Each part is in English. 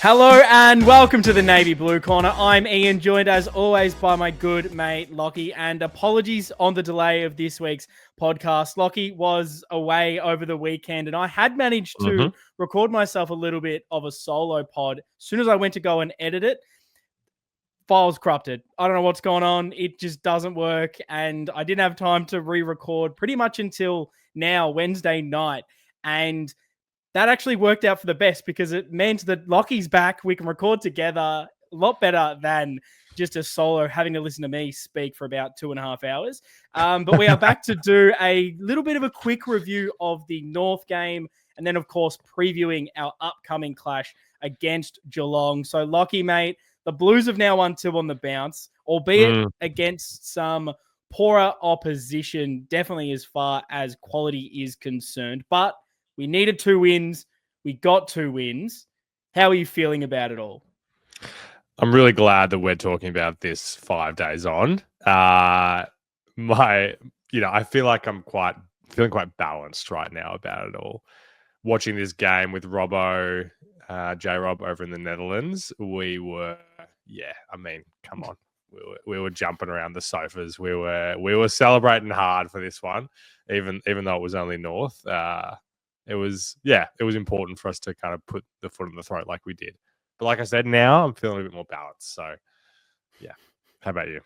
Hello and welcome to the Navy Blue Corner. I'm Ian, joined as always by my good mate Lockie, and apologies on the delay of this week's podcast. Lockie was away over the weekend and I had managed to record myself a little bit of a solo pod. As soon as I went to go and edit it, file's corrupted. I don't know what's going on. It just doesn't work, and I didn't have time to re-record pretty much until now, Wednesday night, and that actually worked out for the best because it meant that Lockie's back. We can record together a lot better than just a solo having to listen to me speak for about 2.5 hours. But we are back to do a little bit of a quick review of the North game and then, of course, previewing our upcoming clash against Geelong. So, Lockie, mate, the Blues have now won 2 on the bounce, albeit against some poorer opposition, definitely as far as quality is concerned. But we needed 2 wins. We got 2 wins. How are you feeling about it all? I'm really glad that we're talking about this 5 days on. I feel like I'm feeling quite balanced right now about it all. Watching this game with Robbo, J-Rob over in the Netherlands, come on. We were jumping around the sofas. We were celebrating hard for this one, even though it was only North. It was important for us to kind of put the foot in the throat like we did. But like I said, now I'm feeling a bit more balanced. So, yeah. How about you?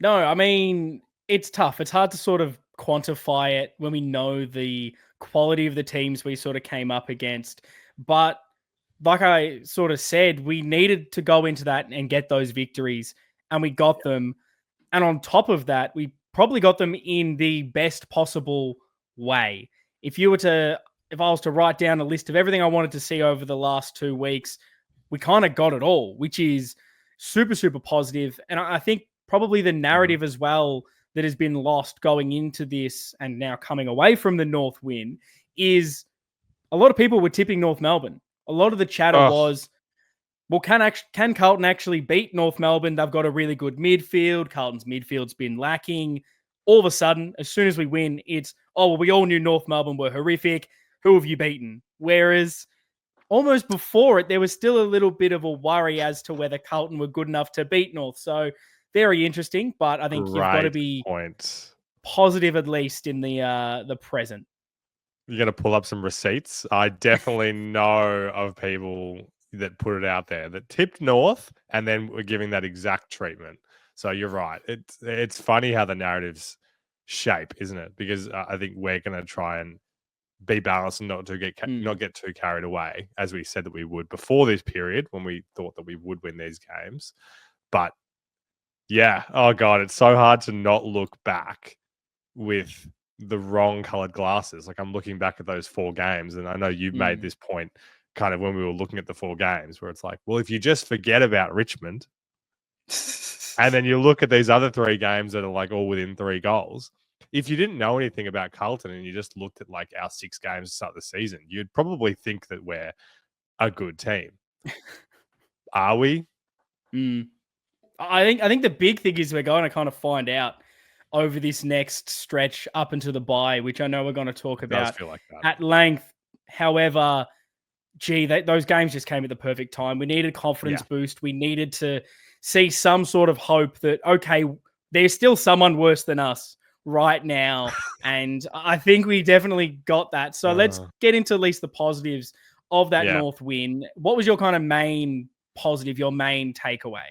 No, I mean, it's tough. It's hard to sort of quantify it when we know the quality of the teams we sort of came up against. But like I sort of said, we needed to go into that and get those victories, and we got them. And on top of that, we probably got them in the best possible way. If I was to write down a list of everything I wanted to see over the last 2 weeks, we kind of got it all, which is super, super positive. And I think probably the narrative as well that has been lost going into this and now coming away from the North win is a lot of people were tipping North Melbourne. A lot of the chatter was, well, can Carlton actually beat North Melbourne? They've got a really good midfield. Carlton's midfield's been lacking. All of a sudden, as soon as we win, it's, we all knew North Melbourne were horrific. Who have you beaten? Whereas almost before it, there was still a little bit of a worry as to whether Carlton were good enough to beat North. So very interesting, but I think you've got to be positive at least in the present. You're going to pull up some receipts. I definitely know of people that put it out there that tipped North and then were giving that exact treatment. So you're right. It's funny how the narratives shape, isn't it? Because I think we're going to try and be balanced and not get too carried away, as we said that we would before this period when we thought that we would win these games. But yeah, oh God, it's so hard to not look back with the wrong colored glasses. Like I'm looking back at those 4 games, and I know you've made this point kind of when we were looking at the 4 games where it's like, well, if you just forget about Richmond and then you look at these other 3 games that are like all within 3 goals, if you didn't know anything about Carlton and you just looked at like our 6 games to start the season, you'd probably think that we're a good team. Are we? I think the big thing is we're going to kind of find out over this next stretch up into the bye, which I know we're going to talk about at length. However, those games just came at the perfect time. We needed a confidence boost. We needed to see some sort of hope that, okay, there's still someone worse than us right now. And I think we definitely got that. So let's get into at least the positives of that North win. What was your kind of main positive, your main takeaway?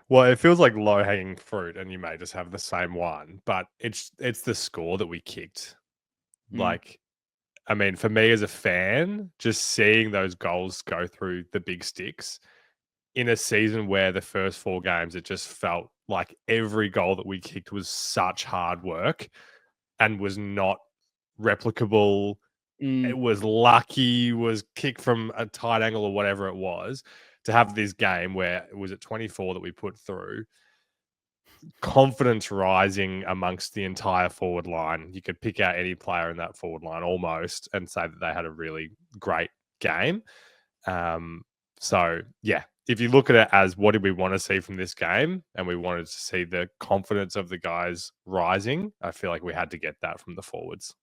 Well, it feels like low-hanging fruit, and you may just have the same one, but it's the score that we kicked. Like, I mean, for me as a fan, just seeing those goals go through the big sticks in a season where the first 4 games, it just felt like every goal that we kicked was such hard work and was not replicable. It was lucky, was kicked from a tight angle or whatever it was. To have this game where it was at 24 that we put through, confidence rising amongst the entire forward line. You could pick out any player in that forward line almost and say that they had a really great game. So, yeah, if you look at it as what did we want to see from this game, and we wanted to see the confidence of the guys rising, I feel like we had to get that from the forwards.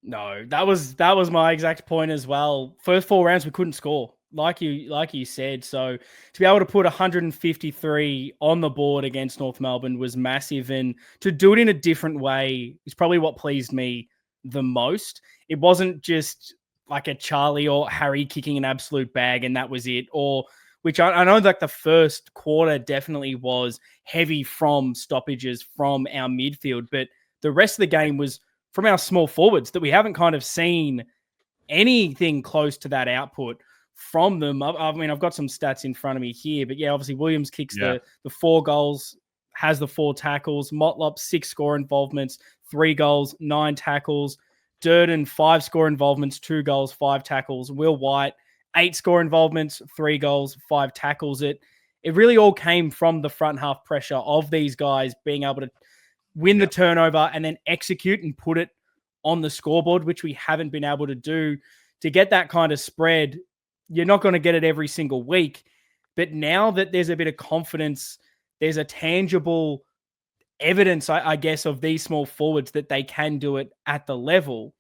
No, that was my exact point as well. First 4 rounds, we couldn't score. like you said, so to be able to put 153 on the board against North Melbourne was massive, and to do it in a different way is probably what pleased me the most. It wasn't just like a Charlie or Harry kicking an absolute bag and that was it, or which I know like the first quarter definitely was heavy from stoppages from our midfield, but the rest of the game was from our small forwards that we haven't kind of seen anything close to that output from them. I mean, I've got some stats in front of me here, but yeah, obviously Williams kicks the 4 goals, has the 4 tackles. Motlop, 6 score involvements, 3 goals, 9 tackles. Durden, 5 score involvements, 2 goals, 5 tackles. Will White, 8 score involvements, 3 goals, 5 tackles. It really all came from the front half pressure of these guys being able to win the turnover and then execute and put it on the scoreboard, which we haven't been able to do. To get that kind of spread, you're not going to get it every single week. But now that there's a bit of confidence, there's a tangible evidence, I guess, of these small forwards that they can do it at the level.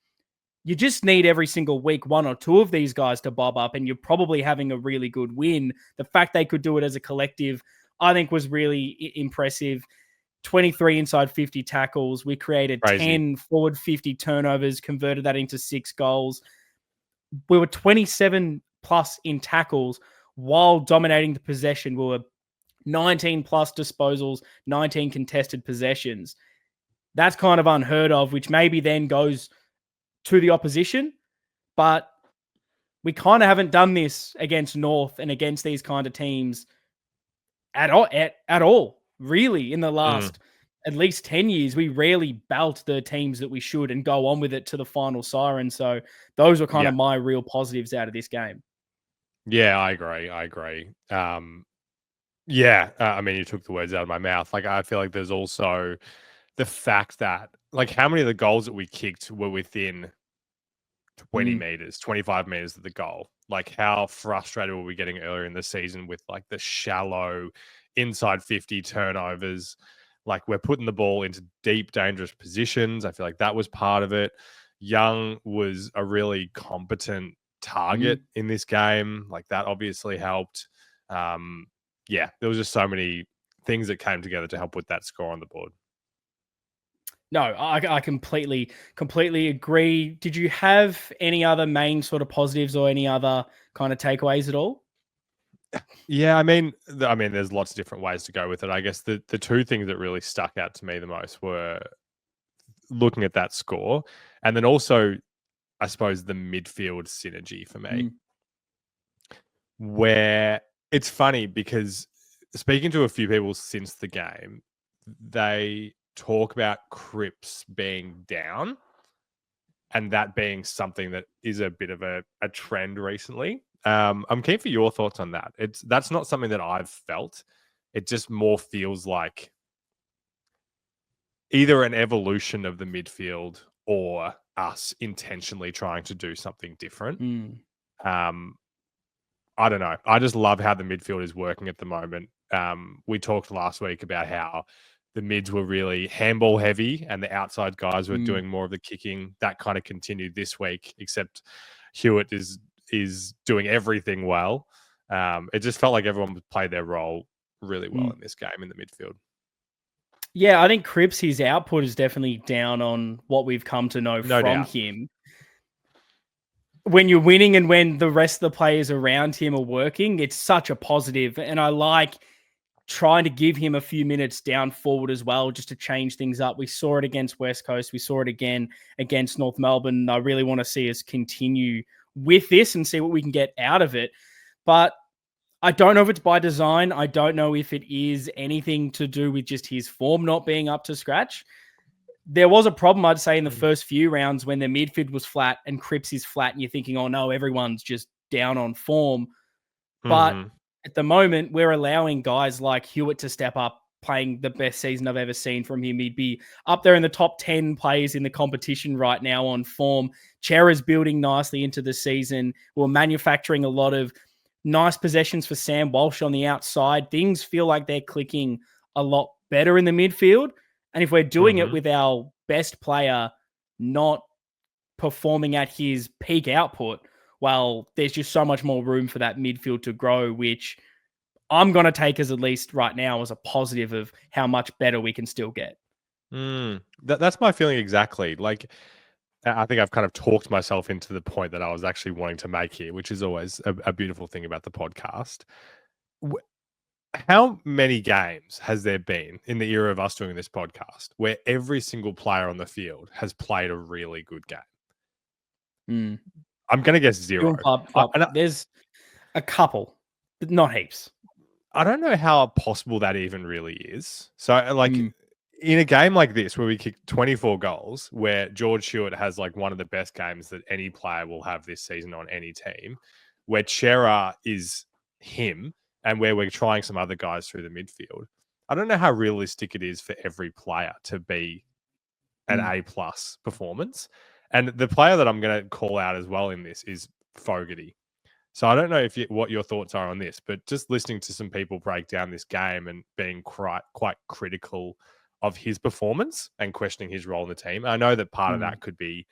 You just need every single week 1 or 2 of these guys to bob up, and you're probably having a really good win. The fact they could do it as a collective, I think, was really impressive. 23 inside 50 tackles. We created 10 forward 50 turnovers, converted that into 6 goals. We were 27 plus in tackles while dominating the possession. We were 19 plus disposals, 19 contested possessions. That's kind of unheard of, which maybe then goes to the opposition. But we kind of haven't done this against North and against these kind of teams at all. Really, in the last at least 10 years, we rarely belt the teams that we should and go on with it to the final siren. So those were kind of my real positives out of this game. Yeah, I agree. I mean, you took the words out of my mouth. Like, I feel like there's also the fact that, like, how many of the goals that we kicked were within 20 meters, 25 meters of the goal? Like, how frustrated were we getting earlier in the season with, like, the shallow inside 50 turnovers? Like, we're putting the ball into deep, dangerous positions. I feel like that was part of it. Young was a really competent target in this game. Like, that obviously helped. There was just so many things that came together to help put that score on the board. No, I completely agree. Did you have any other main sort of positives or any other kind of takeaways at all? Yeah, I mean, there's lots of different ways to go with it. I guess the 2 things that really stuck out to me the most were looking at that score, and then also, I suppose, the midfield synergy for me. Where it's funny because speaking to a few people since the game, they talk about Cripps being down and that being something that is a bit of a trend recently. I'm keen for your thoughts on that. That's not something that I've felt. It just more feels like either an evolution of the midfield or us intentionally trying to do something different. I don't know. I just love how the midfield is working at the moment. We talked last week about how the mids were really handball heavy and the outside guys were doing more of the kicking. That kind of continued this week, except Hewitt is doing everything well. It just felt like everyone played their role really well in this game in the midfield. Yeah, I think Cripps, his output is definitely down on what we've come to know from him. When you're winning and when the rest of the players around him are working, it's such a positive. And I like trying to give him a few minutes down forward as well, just to change things up. We saw it against West Coast. We saw it again against North Melbourne. I really want to see us continue with this and see what we can get out of it. But I don't know if it's by design. I don't know if it is anything to do with just his form not being up to scratch. There was a problem, I'd say, in the first few rounds when the midfield was flat and Cripps is flat and you're thinking, oh no, everyone's just down on form. But at the moment, we're allowing guys like Hewitt to step up, playing the best season I've ever seen from him. He'd be up there in the top 10 players in the competition right now on form. Chera's building nicely into the season. We're manufacturing a lot of nice possessions for Sam Walsh on the outside. Things feel like they're clicking a lot better in the midfield. And if we're doing it with our best player not performing at his peak output, well, there's just so much more room for that midfield to grow, which I'm going to take as at least right now as a positive of how much better we can still get. That's my feeling exactly. Like, I think I've kind of talked myself into the point that I was actually wanting to make here, which is always a beautiful thing about the podcast. How many games has there been in the era of us doing this podcast where every single player on the field has played a really good game? I'm going to guess zero. There's a couple, but not heaps. I don't know how possible that even really is. So, like, in a game like this where we kick 24 goals, where George Stewart has like one of the best games that any player will have this season on any team, where Chera is him, and where we're trying some other guys through the midfield, I don't know how realistic it is for every player to be an A+ performance. And the player that I'm going to call out as well in this is Fogarty. So I don't know what your thoughts are on this, but just listening to some people break down this game and being quite critical of his performance and questioning his role in the team. I know that part of that could be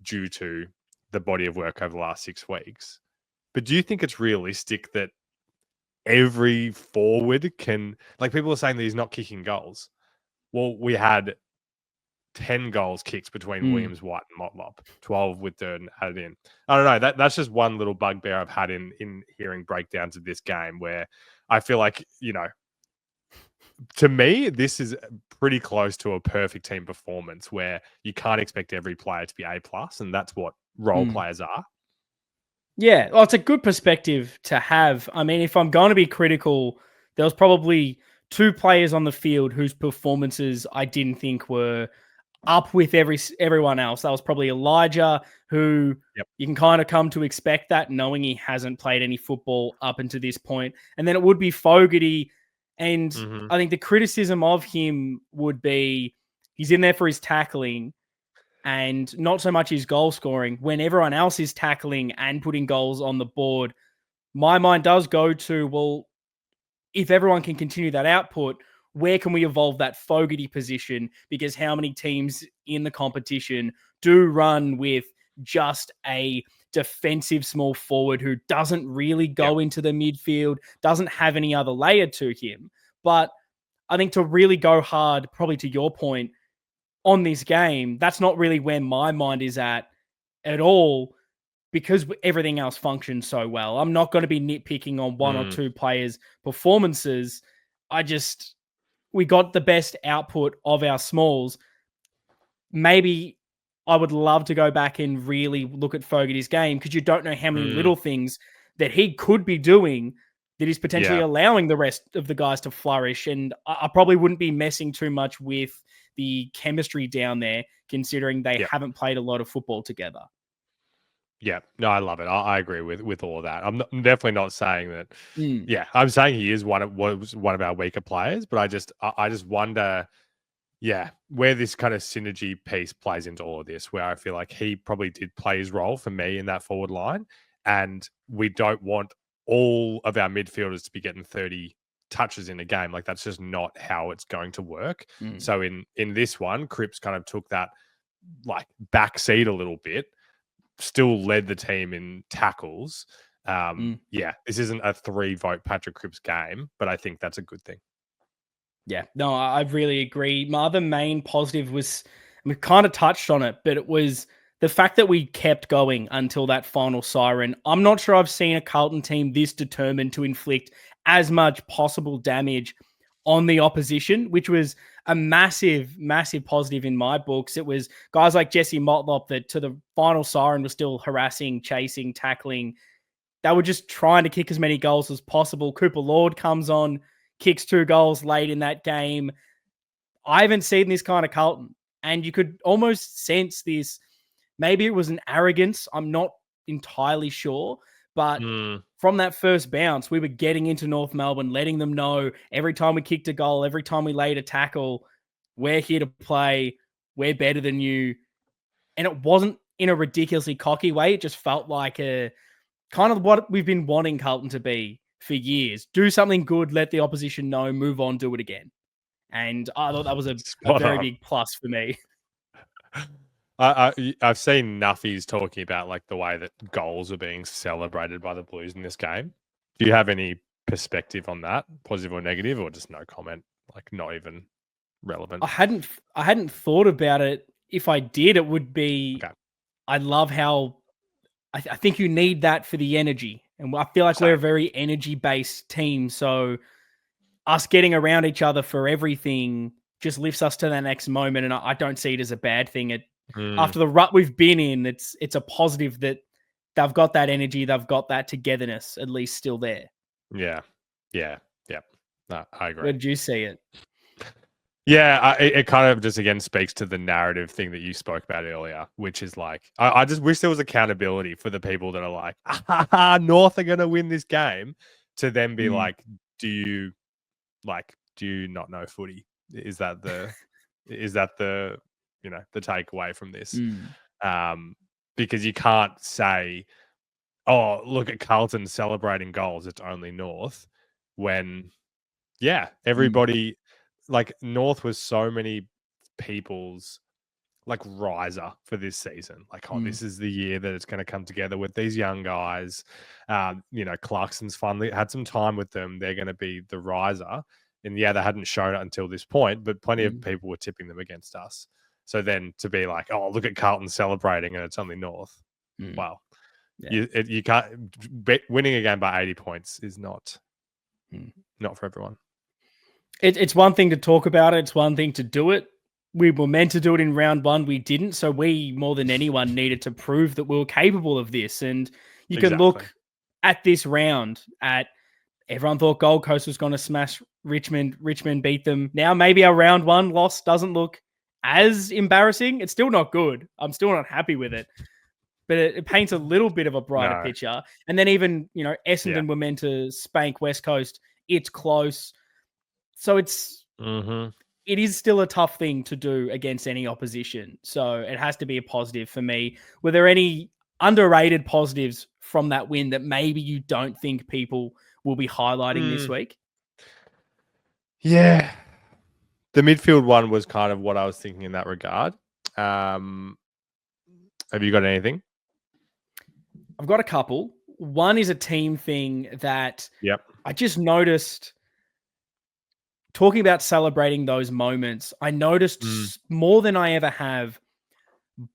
due to the body of work over the last 6 weeks. But do you think it's realistic that every forward can, like, people are saying that he's not kicking goals? Well, we had 10 goals kicked between Williams, White, and Motlop, 12 with Durden added in. I don't know. That's just one little bugbear I've had in hearing breakdowns of this game, where I feel like, to me, this is pretty close to a perfect team performance where you can't expect every player to be A+, and that's what role players are. Yeah, well, it's a good perspective to have. I mean, if I'm going to be critical, there was probably 2 players on the field whose performances I didn't think were up with everyone else. That was probably Elijah, who you can kind of come to expect that, knowing he hasn't played any football up until this point. And then it would be Fogarty. And I think the criticism of him would be he's in there for his tackling and not so much his goal scoring. When everyone else is tackling and putting goals on the board, my mind does go to, well, if everyone can continue that output, where can we evolve that Fogarty position? Because how many teams in the competition do run with just a defensive small forward who doesn't really go into the midfield, doesn't have any other layer to him? But I think to really go hard, probably to your point, on this game, that's not really where my mind is at all, because everything else functions so well. I'm not going to be nitpicking on one or 2 players' performances. We got the best output of our smalls. Maybe I would love to go back and really look at Fogarty's game, because you don't know how many little things that he could be doing that is potentially allowing the rest of the guys to flourish. And I probably wouldn't be messing too much with the chemistry down there, considering they haven't played a lot of football together. Yeah, no, I love it. I agree with all of that. I'm definitely not saying that. Yeah, I'm saying he is one of our weaker players, but I just wonder, where this kind of synergy piece plays into all of this, where I feel like he probably did play his role for me in that forward line, and we don't want all of our midfielders to be getting 30 touches in a game. Like, that's just not how it's going to work. So in this one, Cripps kind of took that like backseat a little bit, still led the team in tackles. This isn't a 3-vote Patrick Cripps game, but I think that's a good thing. Yeah, no, I really agree. My other main positive was, we kind of touched on it, but it was the fact that we kept going until that final siren. I'm not sure I've seen a Carlton team this determined to inflict as much possible damage on the opposition, which was a massive, massive positive in my books. It was guys like Jesse Motlop that to the final siren was still harassing, chasing, tackling. They were just trying to kick as many goals as possible. Cooper Lord comes on, kicks 2 goals late in that game. I haven't seen this kind of Carlton. And you could almost sense this. Maybe it was an arrogance. I'm not entirely sure. But from that first bounce, we were getting into North Melbourne, letting them know every time we kicked a goal, every time we laid a tackle, we're here to play. We're better than you. And it wasn't in a ridiculously cocky way. It just felt like a kind of what we've been wanting Carlton to be for years. Do something good, let the opposition know, move on, do it again. And I thought that was a very big plus for me. I've seen Nuffies talking about like the way that goals are being celebrated by the Blues in this game. Do you have any perspective on that, positive or negative, or just no comment? Like not even relevant. I hadn't thought about it. If I did, it would be. Okay. I love how I think you need that for the energy, and I feel like we're a Same. very energy based team. So us getting around each other for everything just lifts us to the next moment, and I don't see it as a bad thing. Mm, After the rut we've been in, it's a positive that they've got that energy, they've got that togetherness, at least still there. yeah. Yeah. No, I Where agree. did you see it? Yeah, it kind of just again speaks to the narrative thing that you spoke about earlier, which is like I just wish there was accountability for the people that are like, North are going to win this game, to then be Mm, like, do you not know footy? Is that the the takeaway from this? mm, Because you can't say, oh, look at Carlton celebrating goals, it's only North, when mm, everybody, like North was so many people's like riser for this season. Like, oh, mm, this is the year that it's going to come together with these young guys. Clarkson's finally had some time with them. They're going to be the riser. And yeah, they hadn't shown it until this point, but plenty of mm, people were tipping them against us. So then to be like, oh, look at Carlton celebrating and it's only North. mm. Wow. Yeah. You can't, winning a game by 80 points is not Mm. for everyone. It's one thing to talk about it. It's one thing to do it. We were meant to do it in round one. We didn't. So we, more than anyone, needed to prove that we were capable of this. And you can Exactly. look at this round at everyone thought Gold Coast was going to smash Richmond. Richmond beat them. Now maybe our round one loss doesn't look as embarrassing. It's still not good. I'm still not happy with it. But it paints a little bit of a brighter No. picture. And then even, Yeah. Essendon were meant to spank West Coast. It's close. So it is still a tough thing to do against any opposition. So it has to be a positive for me. Were there any underrated positives from that win that maybe you don't think people will be highlighting this week? Yeah. The midfield one was kind of what I was thinking in that regard. Have you got anything? I've got a couple. One is a team thing that Yep. I just noticed. Talking about celebrating those moments, I noticed more than I ever have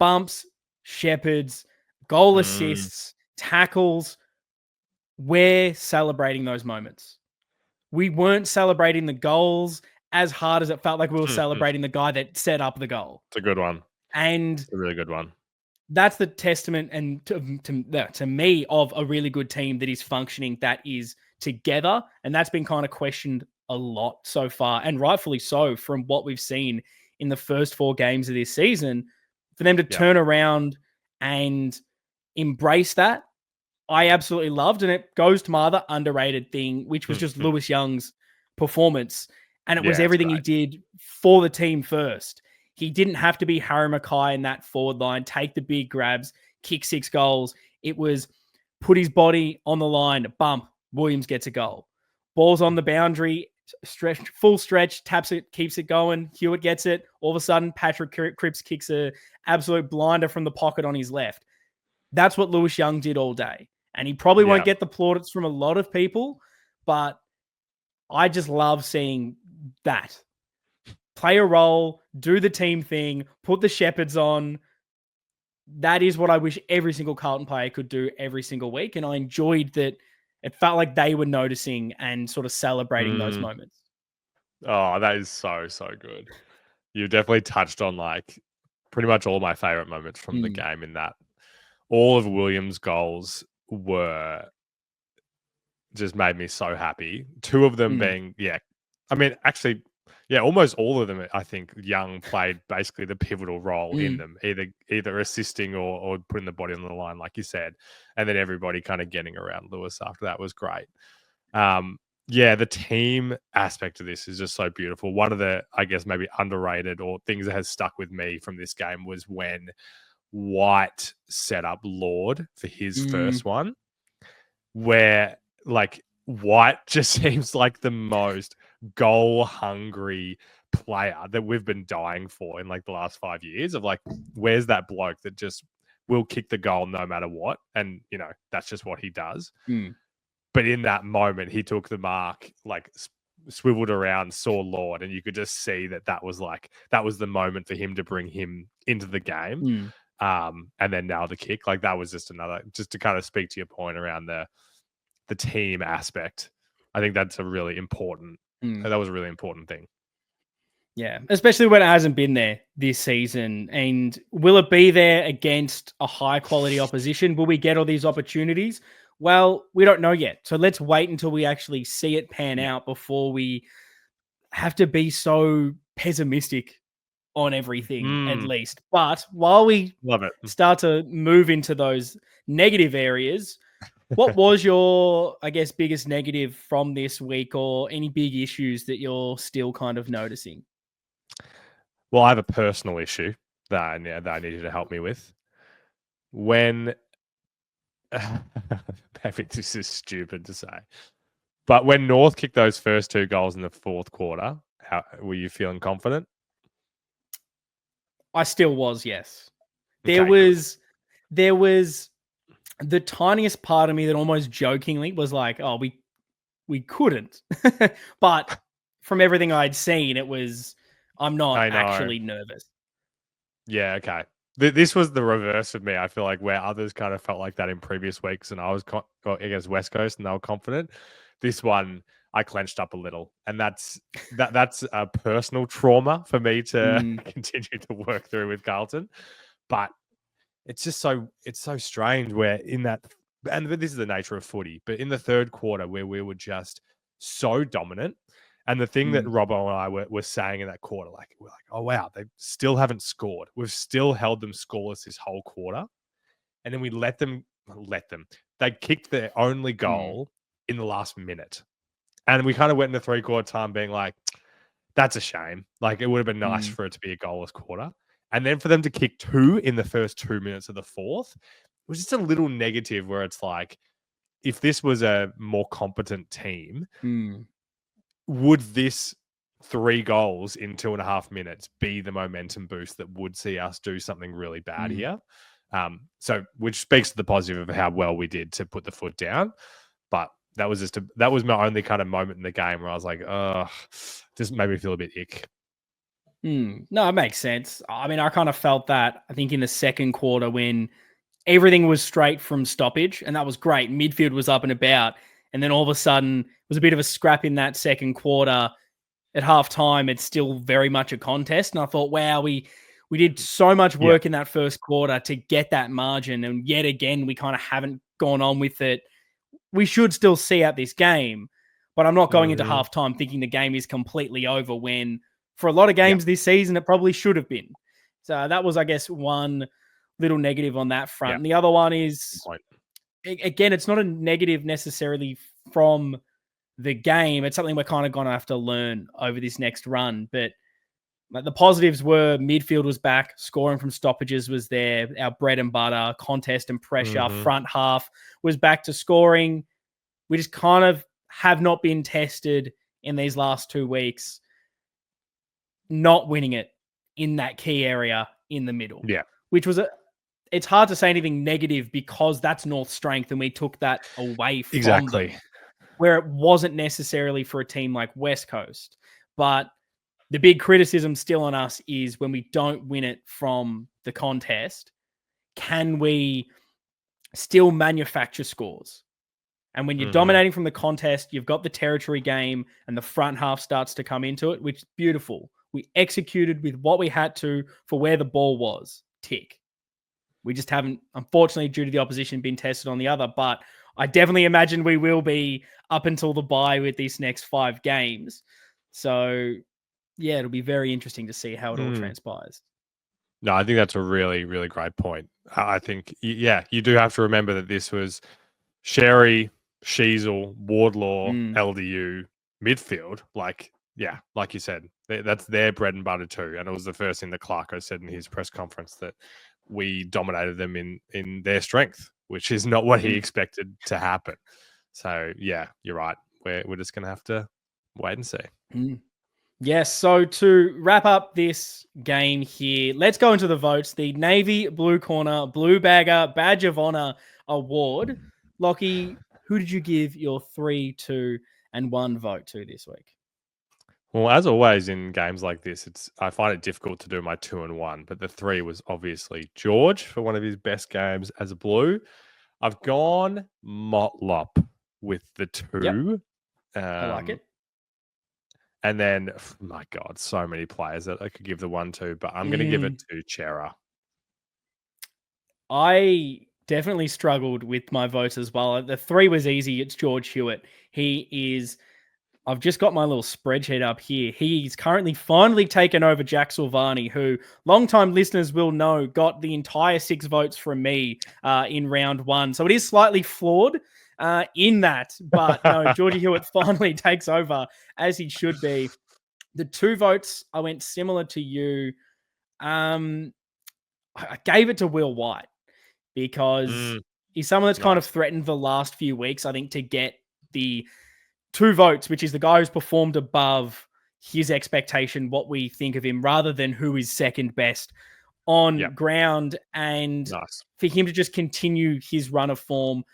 bumps, shepherds, goal assists, tackles. We're celebrating those moments. We weren't celebrating the goals as hard as it felt like we were celebrating the guy that set up the goal. It's a good one. And It's a really good one. that's the testament and to me of a really good team that is functioning, that is together. And that's been kind of questioned a lot so far, and rightfully so, from what we've seen in the first 4 games of this season. For them to turn around and embrace that, I absolutely loved. And it goes to my other underrated thing, which was just Lewis Young's performance. And it was It's everything he great. did for the team first. He didn't have to be Harry Mackay in that forward line, take the big grabs, kick 6 goals. It was put his body on the line, bump, Williams gets a goal. Ball's on the boundary, stretch, full stretch, taps it, keeps it going. Hewitt gets it. All of a sudden, Patrick Cripps kicks a absolute blinder from the pocket on his left. That's what Lewis Young did all day. And he probably won't get the plaudits from a lot of people, but I just love seeing that. Play a role, do the team thing, put the Shepherds on. That is what I wish every single Carlton player could do every single week. And I enjoyed that it felt like they were noticing and sort of celebrating those moments. Oh, that is so good. You definitely touched on like pretty much all my favorite moments from the game, in that all of Williams' goals were just made me so happy. 2 of them being, I mean, actually, almost all of them, I think Young played basically the pivotal role in them, either assisting or putting the body on the line, like you said. And then everybody kind of getting around Lewis after that was great. The team aspect of this is just so beautiful. One of the, I guess, maybe underrated or things that has stuck with me from this game was when White set up Lord for his first one, where like White just seems like the most goal hungry player that we've been dying for in like the last 5 years of like, where's that bloke that just will kick the goal no matter what? And, you know, that's just what he does. Mm. But in that moment, he took the mark, like swiveled around, saw Lord, and you could just see that was the moment for him to bring him into the game. Mm. And then now the kick, like that was just to kind of speak to your point around the team aspect. I think that's a really important. That was a really important thing. Yeah, especially when it hasn't been there this season. And will it be there against a high quality opposition? Will we get all these opportunities? Well, we don't know yet. So let's wait until we actually see it pan out before we have to be so pessimistic on everything, at least. But while we Love it. start to move into those negative areas, what was your, I guess, biggest negative from this week, or any big issues that you're still kind of noticing? Well, I have a personal issue that I need you to help me with. When maybe this is stupid to say, but when North kicked those first 2 goals in the fourth quarter, how were you feeling confident? I still was, yes. Okay, There was the tiniest part of me that almost jokingly was like, "Oh, we couldn't," but from everything I'd seen, I'm not actually nervous. Yeah, okay. This was the reverse of me. I feel like where others kind of felt like that in previous weeks, and I was against West Coast, and they were confident. This one, I clenched up a little, and that's a personal trauma for me to continue to work through with Carlton. But it's just so strange where in that, and this is the nature of footy, but in the third quarter where we were just so dominant. And the thing that Robbo and I were saying in that quarter, like, we're like, oh, wow, they still haven't scored. We've still held them scoreless this whole quarter. And then we let them. They kicked their only goal in the last minute. And we kind of went into 3/4 time being like, that's a shame. Like, it would have been nice for it to be a goalless quarter. And then for them to kick 2 in the first 2 minutes of the fourth, it was just a little negative where it's like, if this was a more competent team, would this 3 goals in 2.5 minutes be the momentum boost that would see us do something really bad here? So, which speaks to the positive of how well we did to put the foot down. But that was that was my only kind of moment in the game where I was like, just made me feel a bit ick. No, it makes sense. I mean, I kind of felt that, I think, in the second quarter when everything was straight from stoppage, and that was great. Midfield was up and about. And then all of a sudden, it was a bit of a scrap in that second quarter. At halftime, it's still very much a contest. And I thought, wow, we did so much work in that first quarter to get that margin. And yet again, we kind of haven't gone on with it. We should still see out this game, but I'm not going into halftime thinking the game is completely over when for a lot of games this season, it probably should have been. So that was, I guess, one little negative on that front. And the other one is, again, it's not a negative necessarily from the game. It's something we're kind of going to have to learn over this next run. But the positives were midfield was back, scoring from stoppages was there, our bread and butter, contest and pressure, front half was back to scoring. We just kind of have not been tested in these last 2 weeks, not winning it in that key area in the middle. Yeah. Which was it's hard to say anything negative because that's North's strength and we took that away from them, where it wasn't necessarily for a team like West Coast. But the big criticism still on us is when we don't win it from the contest, can we still manufacture scores? And when you're dominating from the contest, you've got the territory game and the front half starts to come into it, which is beautiful. We executed with what we had to for where the ball was. Tick. We just haven't, unfortunately, due to the opposition, been tested on the other. But I definitely imagine we will be up until the bye with these next 5 games. So, yeah, it'll be very interesting to see how it all transpires. No, I think that's a really, really great point. I think, you do have to remember that this was Sherry, Sheasel, Wardlaw, LDU, midfield. Like you said, that's their bread and butter too. And it was the first thing that Clarko said in his press conference, that we dominated them in their strength, which is not what he expected to happen. So, yeah, you're right. We're just going to have to wait and see. Yes, so to wrap up this game here, let's go into the votes. The Navy Blue Corner Blue Bagger Badge of Honor Award. Lockie, who did you give your 3, 2, and 1 vote to this week? Well, as always in games like this, I find it difficult to do my 2 and 1, but the 3 was obviously George for one of his best games as a Blue. I've gone Motlop with the 2. I like it. And then, my God, so many players that I could give the 1 to, but I'm going to give it to Chera. I definitely struggled with my votes as well. The 3 was easy. It's George Hewitt. I've just got my little spreadsheet up here. He's currently finally taken over Jack Silvani, who longtime listeners will know got the entire 6 votes from me in round 1. So it is slightly flawed in that. But no, Georgie Hewitt finally takes over as he should be. The 2 votes, I went similar to you. I gave it to Will White because he's someone that's kind of threatened the last few weeks, I think, to get the 2 votes, which is the guy who's performed above his expectation, what we think of him, rather than who is second best on ground. And for him to just continue his run of form,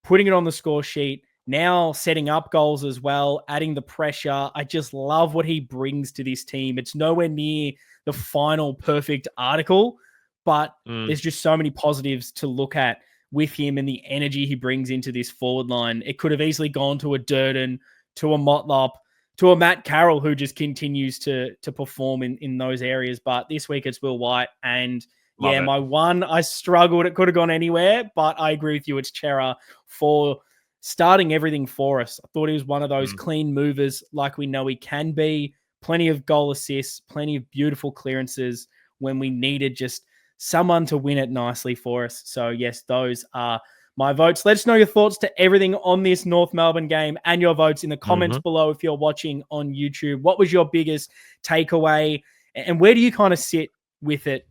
putting it on the score sheet, now setting up goals as well, adding the pressure. I just love what he brings to this team. It's nowhere near the final perfect article, but there's just so many positives to look at with him and the energy he brings into this forward line. It could have easily gone to a Durden, to a Motlop, to a Matt Carroll, who just continues to perform in those areas. But this week it's Will White. And my 1, I struggled. It could have gone anywhere, but I agree with you. It's Chera for starting everything for us. I thought he was one of those clean movers like we know he can be. Plenty of goal assists, plenty of beautiful clearances when we needed just someone to win it nicely for us. So yes, those are my votes. Let us know your thoughts to everything on this North Melbourne game and your votes in the comments below if you're watching on YouTube. What was your biggest takeaway and where do you kind of sit with it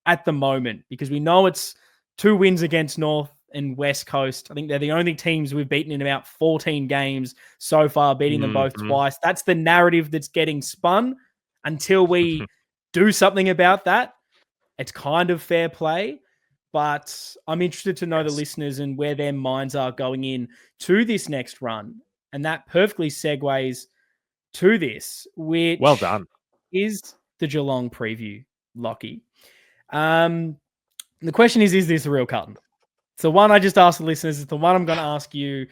at the moment? Because we know it's 2 wins against North and West Coast. I think they're the only teams we've beaten in about 14 games so far, beating them both twice. That's the narrative that's getting spun. Until we do something about that, it's kind of fair play. But I'm interested to know the listeners and where their minds are going in to this next run. And that perfectly segues to this, which well done, is the Geelong preview, Lockie. The question is this a real Carlton? It's the one I just asked the listeners. It's the one I'm going to ask you.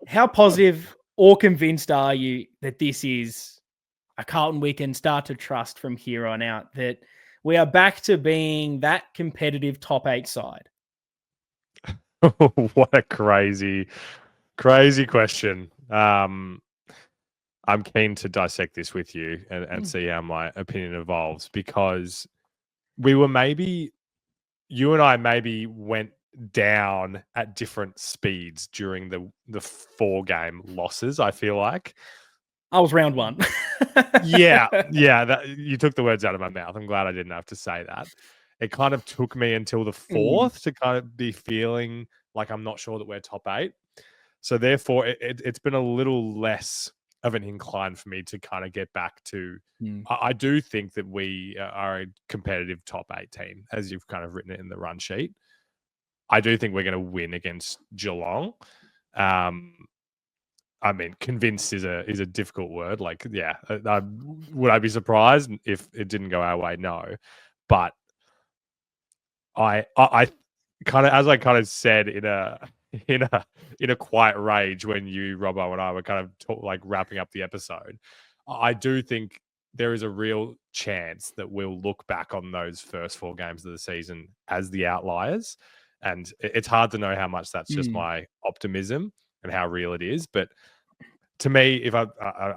How positive or convinced are you that this is a Carlton we can start to trust from here on out, that we are back to being that competitive top 8 side? What a crazy question. I'm keen to dissect this with you and see how my opinion evolves, because you and I maybe went down at different speeds during the 4-game losses, I feel like. I was round 1. yeah, you took the words out of my mouth. I'm glad I didn't have to say that. It kind of took me until the 4th to kind of be feeling like I'm not sure that we're top 8. So therefore, it's been a little less of an incline for me to kind of get back to. I do think that we are a competitive top 8 team, as you've kind of written it in the run sheet. I do think we're going to win against Geelong. I mean, convinced is a difficult word. Like, would I be surprised if it didn't go our way? No, but I kind of, as I kind of said in a quiet rage when you, Robbo, and I were kind of wrapping up the episode, I do think there is a real chance that we'll look back on those first 4 games of the season as the outliers. And it's hard to know how much that's just my optimism and how real it is. But to me, if I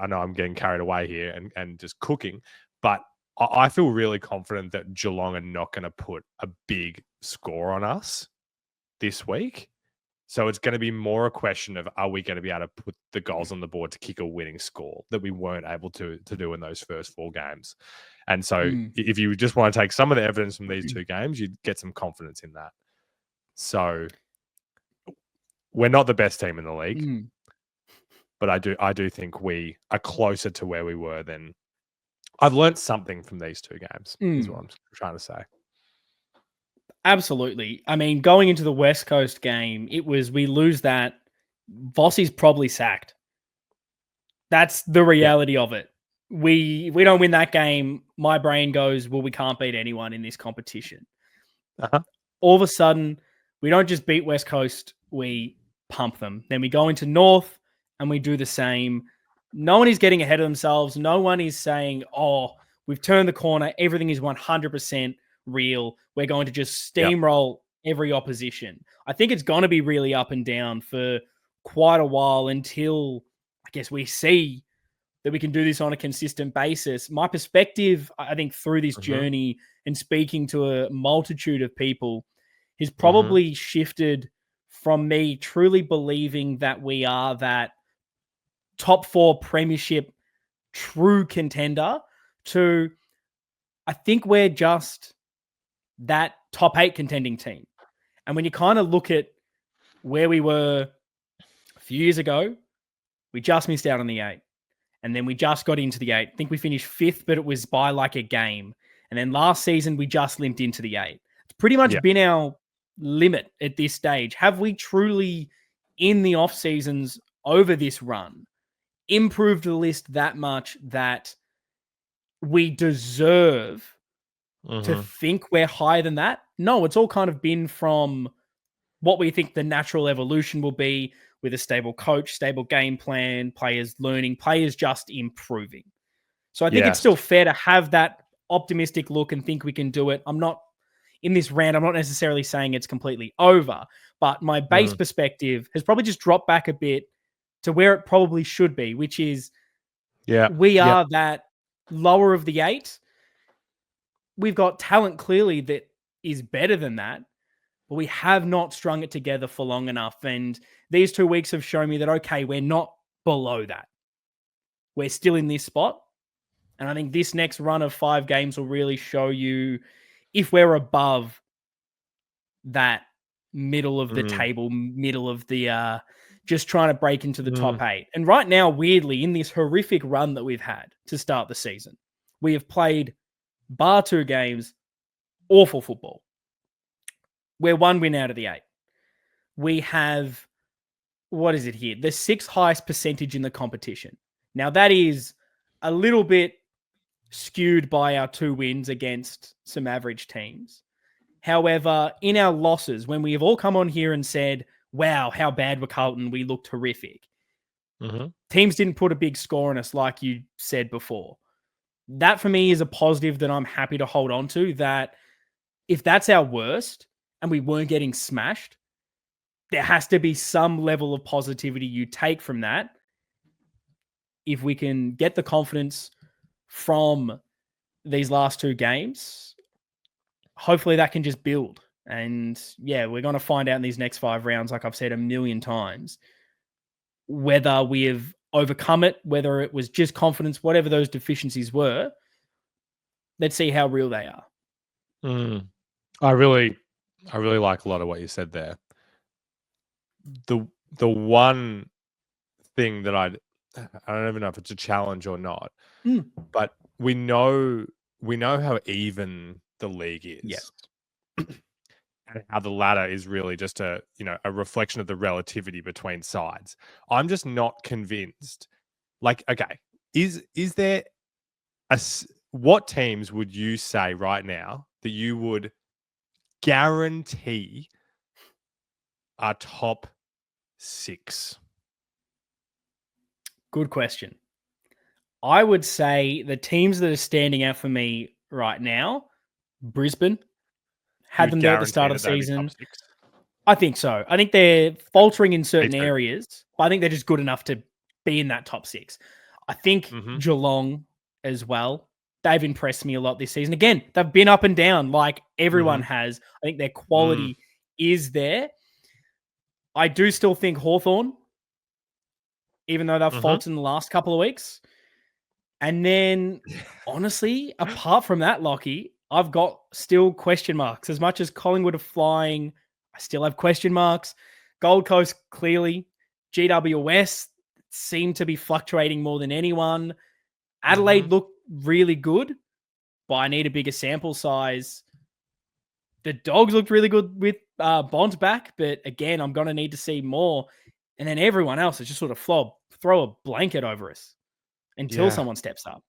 know I'm getting carried away here and just cooking, but I feel really confident that Geelong are not going to put a big score on us this week. So it's going to be more a question of, are we going to be able to put the goals on the board to kick a winning score that we weren't able to do in those first 4 games? And so if you just want to take some of the evidence from these 2 games, you'd get some confidence in that. So we're not the best team in the league. but I do think we are closer to where we were than. I've learnt something from these two games, is what I'm trying to say. Absolutely. I mean, going into the West Coast game, we lose that. Vossi's probably sacked. That's the reality of it. We don't win that game. My brain goes, well, we can't beat anyone in this competition. Uh-huh. All of a sudden, we don't just beat West Coast, we pump them. Then we go into North and we do the same. No one is getting ahead of themselves. No one is saying, oh, we've turned the corner. Everything is 100% real. We're going to just steamroll every opposition. I think it's going to be really up and down for quite a while until, I guess, we see that we can do this on a consistent basis. My perspective, I think, through this journey and speaking to a multitude of people has probably shifted from me truly believing that we are that top 4 premiership true contender to, I think we're just that top 8 contending team. And when you kind of look at where we were a few years ago, we just missed out on the 8. And then we just got into the 8. I think we finished 5th, but it was by like a game. And then last season, we just limped into the 8. It's pretty much been our limit at this stage. Have we truly, in the off seasons over this run, improved the list that much that we deserve to think we're higher than that? No, it's all kind of been from what we think the natural evolution will be with a stable coach, stable game plan, players learning, players just improving. So I think it's still fair to have that optimistic look and think we can do it. I'm not in this rant. I'm not necessarily saying it's completely over, but my base perspective has probably just dropped back a bit to where it probably should be, which is we are that lower of the 8. We've got talent clearly that is better than that, but we have not strung it together for long enough. And these 2 weeks have shown me that, okay, we're not below that. We're still in this spot. And I think this next run of 5 games will really show you if we're above that middle of the table, middle of the, just trying to break into the top 8. And right now, weirdly, in this horrific run that we've had to start the season, we have played, bar 2 games, awful football. We're 1 win out of the 8. We have, what is it here? The 6th highest percentage in the competition. Now, that is a little bit skewed by our 2 wins against some average teams. However, in our losses, when we have all come on here and said, wow, how bad were Carlton? We looked horrific. Teams didn't put a big score on us, like you said before. That, for me, is a positive that I'm happy to hold on to, that if that's our worst and we weren't getting smashed, there has to be some level of positivity you take from that. If we can get the confidence from these last 2 games, hopefully that can just build. And we're going to find out in these next 5 rounds, like I've said a million times, whether we have overcome it, whether it was just confidence, whatever those deficiencies were. Let's see how real they are. I really like a lot of what you said there. The one thing that I don't even know if it's a challenge or not, but we know how even the league is, and how the ladder is really just a reflection of the relativity between sides. I'm just not convinced. Like, okay, is there what teams would you say right now that you would guarantee are top 6? Good question. I would say the teams that are standing out for me right now, Brisbane, had them there at the start of the season. I think so. I think they're faltering in certain areas, but I think they're just good enough to be in that top 6. I think Geelong as well. They've impressed me a lot this season. Again, they've been up and down like everyone has. I think their quality is there. I do still think Hawthorn, even though they've faltered in the last couple of weeks. And then, honestly, apart from that, Lockie, I've got still question marks. As much as Collingwood are flying, I still have question marks. Gold Coast, clearly. GWS, seem to be fluctuating more than anyone. Adelaide looked really good, but I need a bigger sample size. The Dogs looked really good with Bond back, but again, I'm going to need to see more. And then everyone else is just sort of throw a blanket over us until Yeah. someone steps up.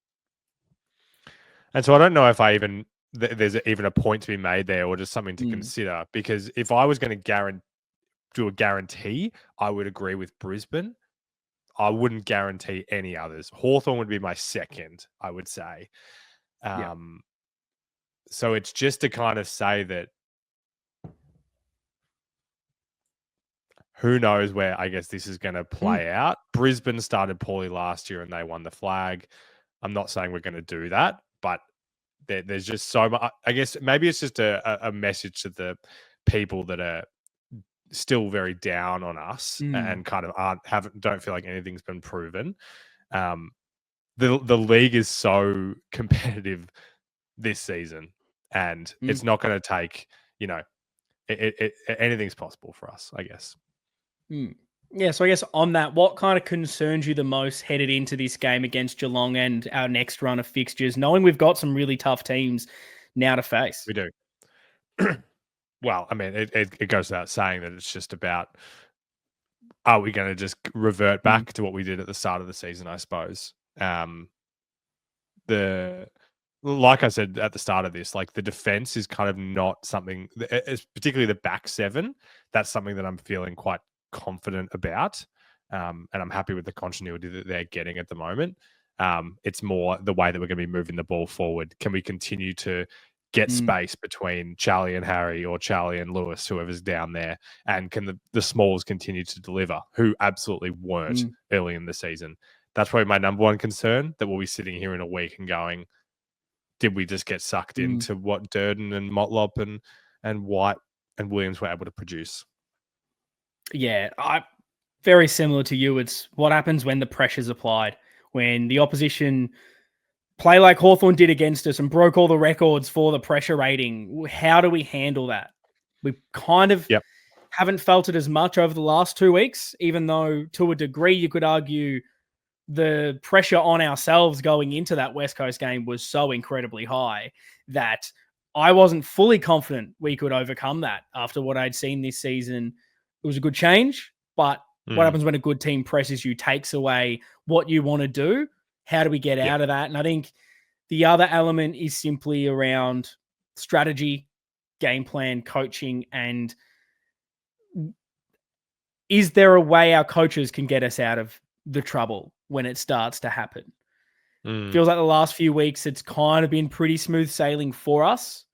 And so I don't know if there's even a point to be made there or just something to consider, because if I was going to do a guarantee, I would agree with Brisbane. I wouldn't guarantee any others. Hawthorn would be my second, I would say. So it's just to kind of say that who knows where I guess this is going to play out. Brisbane started poorly last year and they won the flag. I'm not saying we're going to do that, but there's just so much. I guess maybe it's just a message to the people that are still very down on us and kind of don't feel like anything's been proven. The league is so competitive this season, and it's not going to take, anything's possible for us, I guess. Yeah, so I guess on that, what kind of concerns you the most headed into this game against Geelong and our next run of fixtures, knowing we've got some really tough teams now to face? We do. Well, I mean, it goes without saying that it's just about, are we going to just revert back to what we did at the start of the season, I suppose. Like I said at the start of this, like the defense is kind of not something, particularly the back seven. That's something that I'm feeling quite confident about. And I'm happy with the continuity that they're getting at the moment. It's more the way that we're going to be moving the ball forward. Can we continue to get space between Charlie and Harry or Charlie and Lewis, whoever's down there? And can the smalls continue to deliver, who absolutely weren't early in the season? That's probably my number one concern, that we'll be sitting here in a week and going, did we just get sucked into what Durden and Motlop and White and Williams were able to produce? Yeah, very similar to you. It's what happens when the pressure's applied, when the opposition play like Hawthorn did against us and broke all the records for the pressure rating. How do we handle that? We kind of haven't felt it as much over the last 2 weeks, even though to a degree you could argue the pressure on ourselves going into that West Coast game was so incredibly high that I wasn't fully confident we could overcome that after what I'd seen this season. It was a good change, but what happens when a good team presses you, takes away what you want to do? How do we get out of that? And I think the other element is simply around strategy, game plan, coaching, and is there a way our coaches can get us out of the trouble when it starts to happen? Feels like the last few weeks, it's kind of been pretty smooth sailing for us.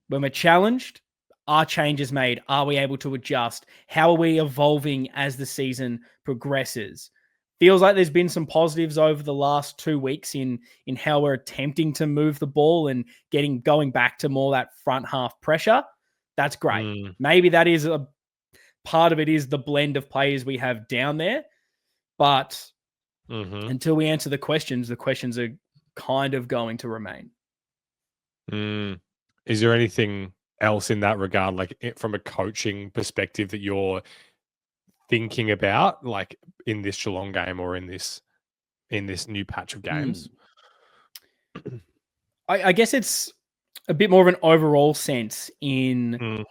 When we're challenged, are changes made? Are we able to adjust? How are we evolving as the season progresses? Feels like there's been some positives over the last 2 weeks in how we're attempting to move the ball and going back to more that front half pressure. That's great. Maybe that is a part of it, is the blend of players we have down there. But until we answer the questions are kind of going to remain. Is there anything else in that regard, like from a coaching perspective, that you're thinking about, like in this Geelong game or in this new patch of games? I guess it's a bit more of an overall sense in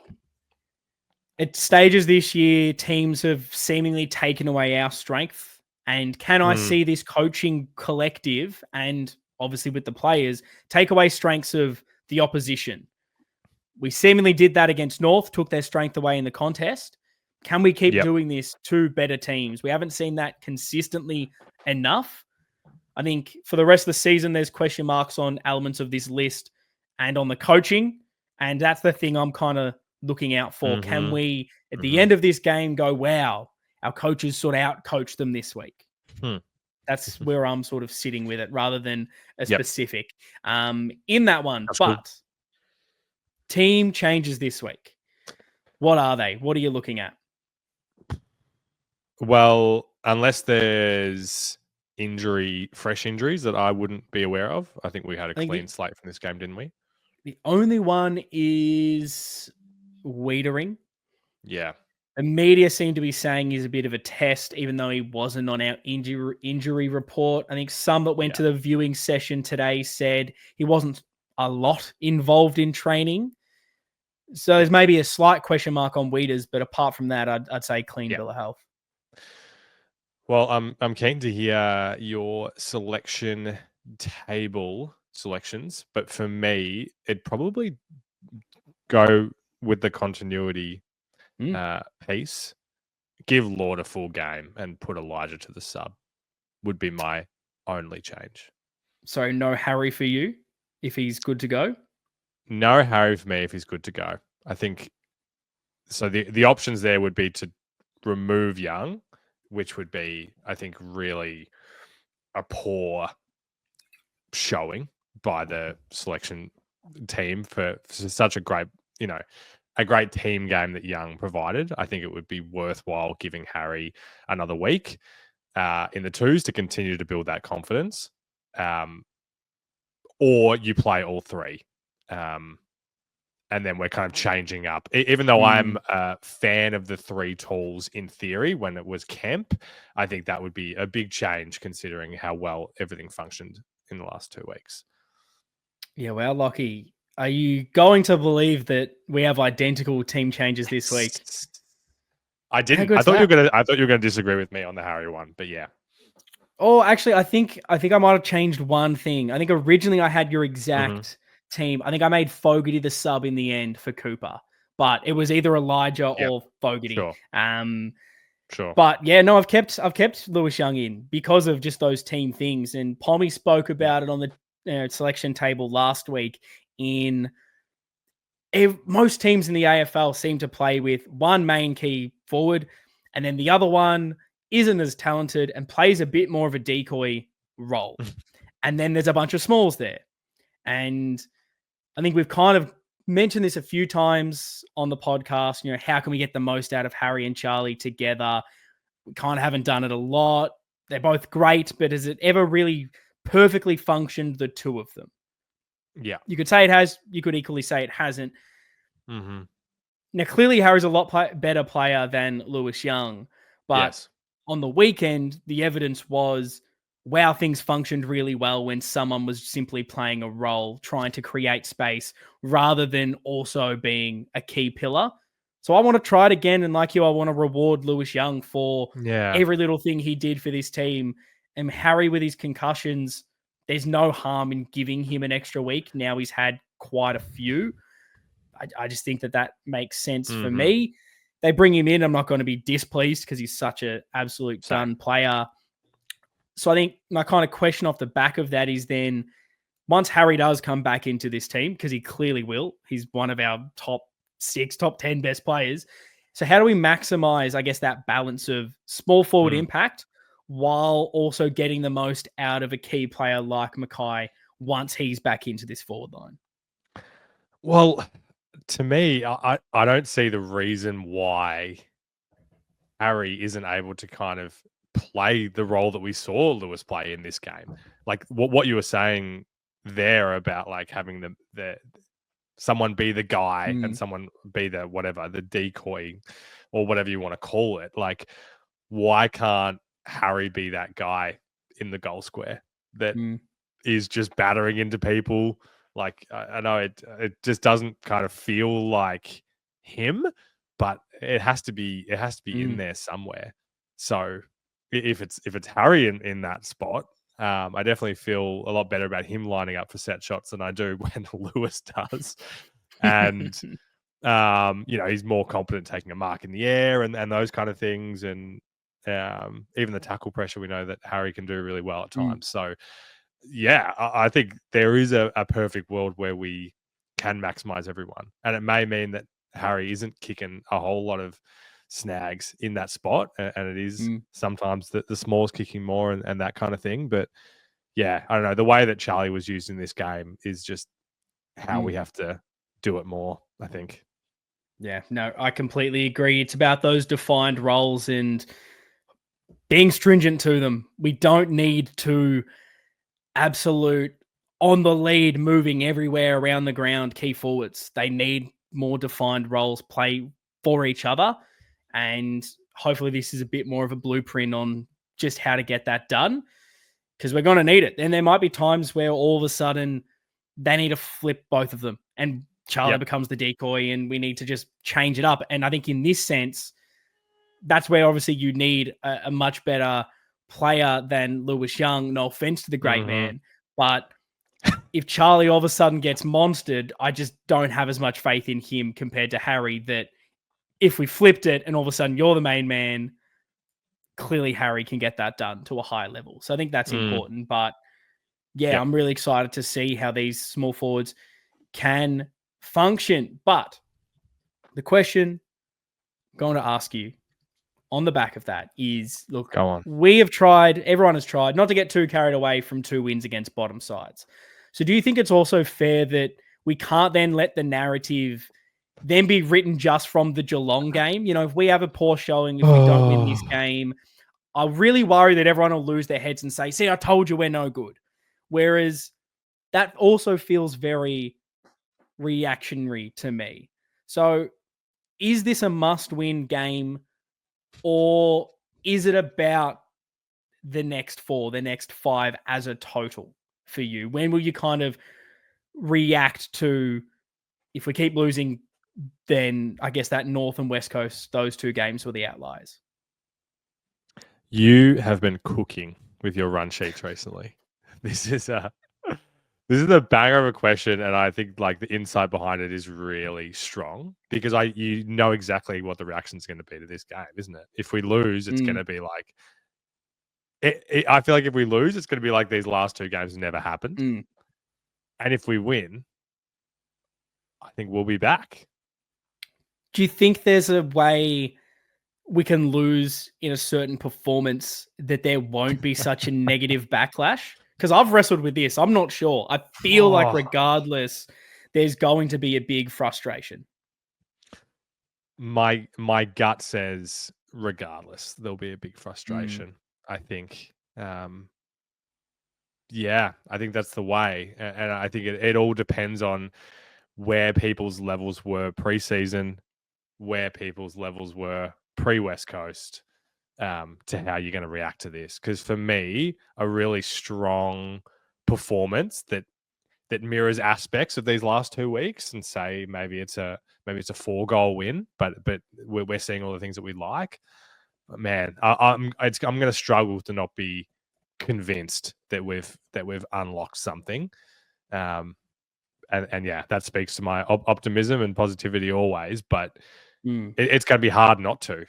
at stages this year, teams have seemingly taken away our strength. And can I see this coaching collective and obviously with the players take away strengths of the opposition? We seemingly did that against North, took their strength away in the contest. Can we keep doing this to better teams? We haven't seen that consistently enough. I think for the rest of the season, there's question marks on elements of this list and on the coaching. And that's the thing I'm kind of looking out for. Can we, at the end of this game, go, wow, our coaches sort of out-coached them this week? That's where I'm sort of sitting with it rather than a specific in that one. That's but cool. Team changes this week. What are they? What are you looking at? Well, unless there's fresh injuries that I wouldn't be aware of, I think we had a clean slate from this game, didn't we? The only one is Wiedering. Yeah. The media seem to be saying he's a bit of a test, even though he wasn't on our injury report. I think some that went to the viewing session today said he wasn't a lot involved in training. So there's maybe a slight question mark on Weeders, but apart from that, I'd say clean bill of health. Well, I'm keen to hear your selection table selections, but for me, it'd probably go with the continuity piece. Give Lord a full game and put Elijah to the sub would be my only change. So no Harry for you if he's good to go? No Harry for me if he's good to go. I think so. The options there would be to remove Young, which would be, I think, really a poor showing by the selection team for such a great, a great team game that Young provided. I think it would be worthwhile giving Harry another week in the twos to continue to build that confidence. Or you play all three. And then we're kind of changing up. Even though I'm a fan of the three tools in theory when it was Kemp, I think that would be a big change considering how well everything functioned in the last 2 weeks. Yeah, well, Lockie, are you going to believe that we have identical team changes this week? I didn't. I thought you were gonna disagree with me on the Harry one, but yeah. Oh, actually, I think I might have changed one thing. I think originally I had your exact team. I think I made Fogarty the sub in the end for Cooper, but it was either Elijah or Fogarty. Sure. Sure. But yeah, no, I've kept Lewis Young in because of just those team things. And Pommy spoke about it on the selection table last week. Most teams in the AFL seem to play with one main key forward, and then the other one isn't as talented and plays a bit more of a decoy role. And then there's a bunch of smalls there. And I think we've kind of mentioned this a few times on the podcast, how can we get the most out of Harry and Charlie together? We kind of haven't done it a lot. They're both great, but has it ever really perfectly functioned, the two of them? Yeah. You could say it has. You could equally say it hasn't. Mm-hmm. Now, clearly, Harry's a lot better player than Lewis Young, but on the weekend, the evidence was, wow, things functioned really well when someone was simply playing a role, trying to create space, rather than also being a key pillar. So I want to try it again, and like you, I want to reward Lewis Young for every little thing he did for this team. And Harry, with his concussions, there's no harm in giving him an extra week. Now he's had quite a few. I just think that makes sense for me. They bring him in. I'm not going to be displeased because he's such an absolute gun player. So I think my kind of question off the back of that is then once Harry does come back into this team, because he clearly will, he's one of our top 6, top 10 best players. So how do we maximize, I guess, that balance of small forward impact while also getting the most out of a key player like Mackay once he's back into this forward line? Well, to me, I don't see the reason why Harry isn't able to kind of play the role that we saw Lewis play in this game. Like what you were saying there about like having the someone be the guy and someone be the whatever, the decoy or whatever you want to call it. Like, why can't Harry be that guy in the goal square that is just battering into people? Like, I know it just doesn't kind of feel like him, but it has to be in there somewhere. So if it's Harry in that spot, I definitely feel a lot better about him lining up for set shots than I do when Lewis does. And he's more competent taking a mark in the air and those kind of things. And even the tackle pressure, we know that Harry can do really well at times. So yeah, I think there is a perfect world where we can maximize everyone. And it may mean that Harry isn't kicking a whole lot of snags in that spot. And it is sometimes the small's kicking more and that kind of thing. But yeah, I don't know. The way that Charlie was used in this game is just how we have to do it more, I think. Yeah, no, I completely agree. It's about those defined roles and being stringent to them. We don't need to absolute on the lead, moving everywhere around the ground, key forwards. They need more defined roles, play for each other. And hopefully this is a bit more of a blueprint on just how to get that done, because we're going to need it. And there might be times where all of a sudden they need to flip both of them and Charlie becomes the decoy and we need to just change it up. And I think in this sense, that's where obviously you need a much better player than Lewis Young. No offense to the great man, but if Charlie all of a sudden gets monstered, I just don't have as much faith in him compared to Harry, that if we flipped it and all of a sudden you're the main man, clearly Harry can get that done to a high level. So I think that's important. But yeah, I'm really excited to see how these small forwards can function. But the question I'm going to ask you on the back of that is, look, Go on. we have tried, everyone has tried not to get too carried away from 2 wins against bottom sides. So do you think it's also fair that we can't then let the narrative then be written just from the Geelong game? You know, if we have a poor showing, if we don't win this game, I really worry that everyone will lose their heads and say, see, I told you we're no good. Whereas that also feels very reactionary to me. So is this a must-win game, or is it about the next 4, the next 5 as a total for you? When will you kind of react to, if we keep losing, then I guess that North and West Coast, those 2 games were the outliers? You have been cooking with your run sheets recently. This is a banger of a question, and I think like the insight behind it is really strong, because you know exactly what the reaction is going to be to this game, isn't it? If we lose, it's going to be like I feel like if we lose, it's going to be like these last 2 games never happened. And if we win, I think we'll be back. Do you think there's a way we can lose in a certain performance that there won't be such a negative backlash? Because I've wrestled with this. I'm not sure. I feel like regardless, there's going to be a big frustration. My gut says regardless, there'll be a big frustration. I think. Yeah, I think that's the way. And I think it all depends on where people's levels were pre-season, where people's levels were pre-West Coast, to how you're going to react to this. Because for me, a really strong performance that mirrors aspects of these last 2 weeks, and say maybe it's a 4-goal win, but we're seeing all the things that we like. But man, I'm going to struggle to not be convinced that we've unlocked something. And yeah, that speaks to my optimism and positivity always, but it's going to be hard not to.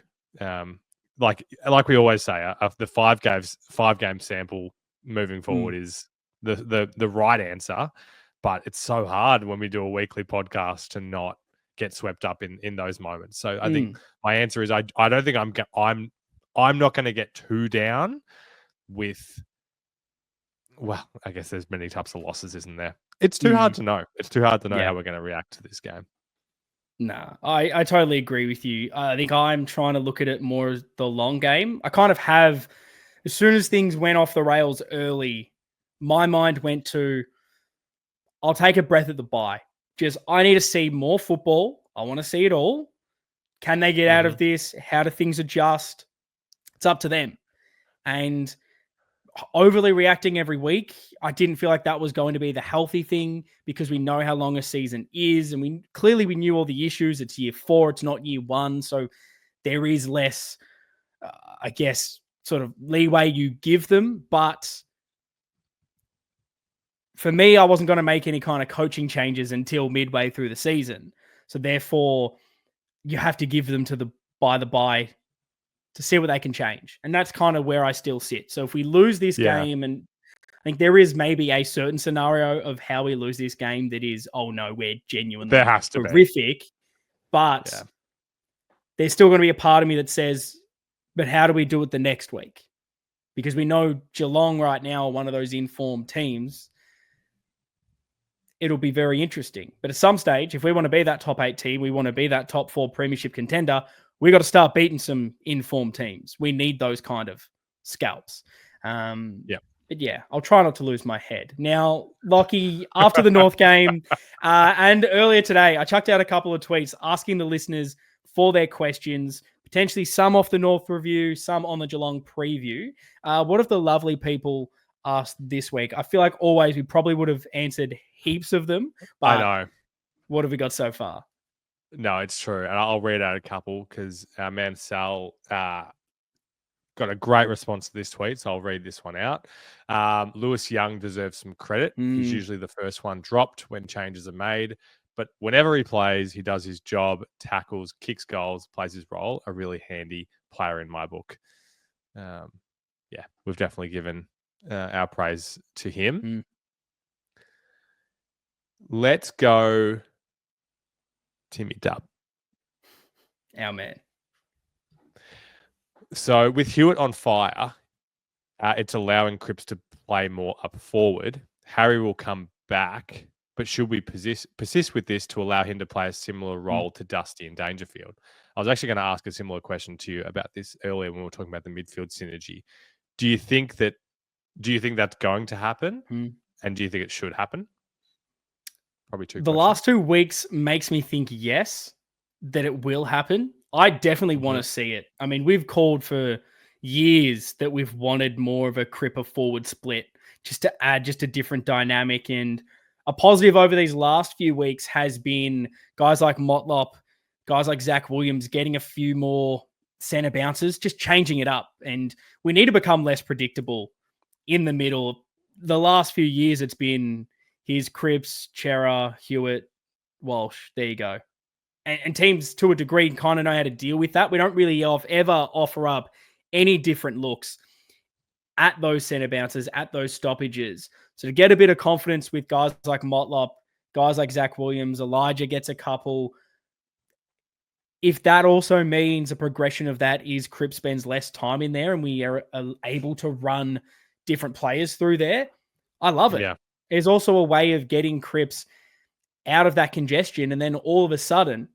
Like we always say, the 5 game sample moving forward is the right answer, but it's so hard when we do a weekly podcast to not get swept up in those moments. So I think my answer is I don't think I'm not going to get too down with. Well, I guess there's many types of losses, isn't there? It's too hard to know. It's too hard to know how we're going to react to this game. Nah, I totally agree with you. I think I'm trying to look at it more as the long game. I kind of have, as soon as things went off the rails early, my mind went to, I'll take a breath at the bye. Just, I need to see more football. I want to see it all. Can they get out of this? How do things adjust? It's up to them. And overly reacting every week, I didn't feel like that was going to be the healthy thing, because we know how long a season is, and we knew all the issues. It's year 4, it's not year 1, so there is less, I guess, sort of leeway you give them. But for me, I wasn't going to make any kind of coaching changes until midway through the season, so therefore you have to give them to the bye to see what they can change. And that's kind of where I still sit. So if we lose this game, and I think there is maybe a certain scenario of how we lose this game that is, oh no, we're genuinely there has to horrific. But there's still going to be a part of me that says, but how do we do it the next week? Because we know Geelong right now are one of those informed teams. It'll be very interesting. But at some stage, if we want to be that top 8 team, we want to be that top 4 premiership contender, we got to start beating some informed teams. We need those kind of scalps. But yeah, I'll try not to lose my head. Now, Lockie, after the North game and earlier today, I chucked out a couple of tweets asking the listeners for their questions, potentially some off the North review, some on the Geelong preview. What have the lovely people asked this week? I feel like always we probably would have answered heaps of them, I but know. what have we got so far? No, it's true. And I'll read out a couple because our man Sal got a great response to this tweet. So I'll read this one out. Lewis Young deserves some credit. He's usually the first one dropped when changes are made. But whenever he plays, he does his job, tackles, kicks goals, plays his role. A really handy player in my book. Yeah, we've definitely given our praise to him. Let's go Timmy Dub. Our man. So with Hewitt on fire, it's allowing Cripps to play more up forward. Harry will come back, but should we persist with this to allow him to play a similar role to Dusty and Dangerfield? I was actually going to ask a similar question to you about this earlier when we were talking about the midfield synergy. Do you think that's going to happen? And do you think it should happen? Probably two questions. Last 2 weeks makes me think yes, that it will happen. I definitely want to see it. I mean, we've called for years that we've wanted more of a Cripper forward split just to add just a different dynamic. And a positive over these last few weeks has been guys like Motlop, guys like Zach Williams getting a few more center bounces, just changing it up. And we need to become less predictable in the middle. The last few years, it's been here's Cripps, Chera, Hewitt, Walsh. There you go. And teams, to a degree, kind of know how to deal with that. We don't really ever offer up any different looks at those center bounces, at those stoppages. So to get a bit of confidence with guys like Motlop, guys like Zach Williams, Elijah gets a couple. If that also means a progression of that is Cripps spends less time in there and we are able to run different players through there, I love it. Yeah. There's also a way of getting Cripps out of that congestion, and then all of a sudden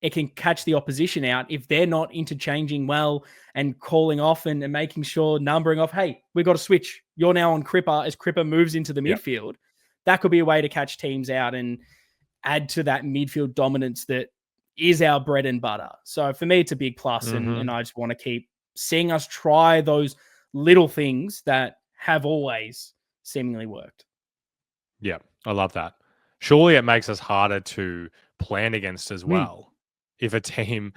it can catch the opposition out if they're not interchanging well and calling off and making sure, numbering off, hey, we've got to switch. You're now on Cripper as Cripper moves into the midfield. That could be a way to catch teams out and add to that midfield dominance that is our bread and butter. So for me, it's a big plus, and I just want to keep seeing us try those little things that have always seemingly worked. Yeah, I love that. Surely it makes us harder to plan against as well. If a team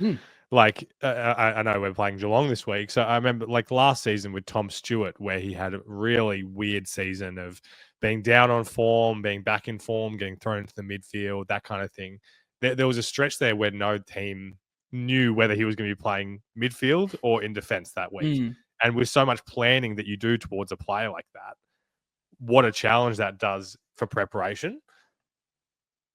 like I know we're playing Geelong this week, so I remember like last season with Tom Stewart, where he had a really weird season of being down on form, being back in form, getting thrown into the midfield, that kind of thing. There was a stretch there where no team knew whether he was going to be playing midfield or in defense that week. And with so much planning that you do towards a player like that, what a challenge that does for preparation.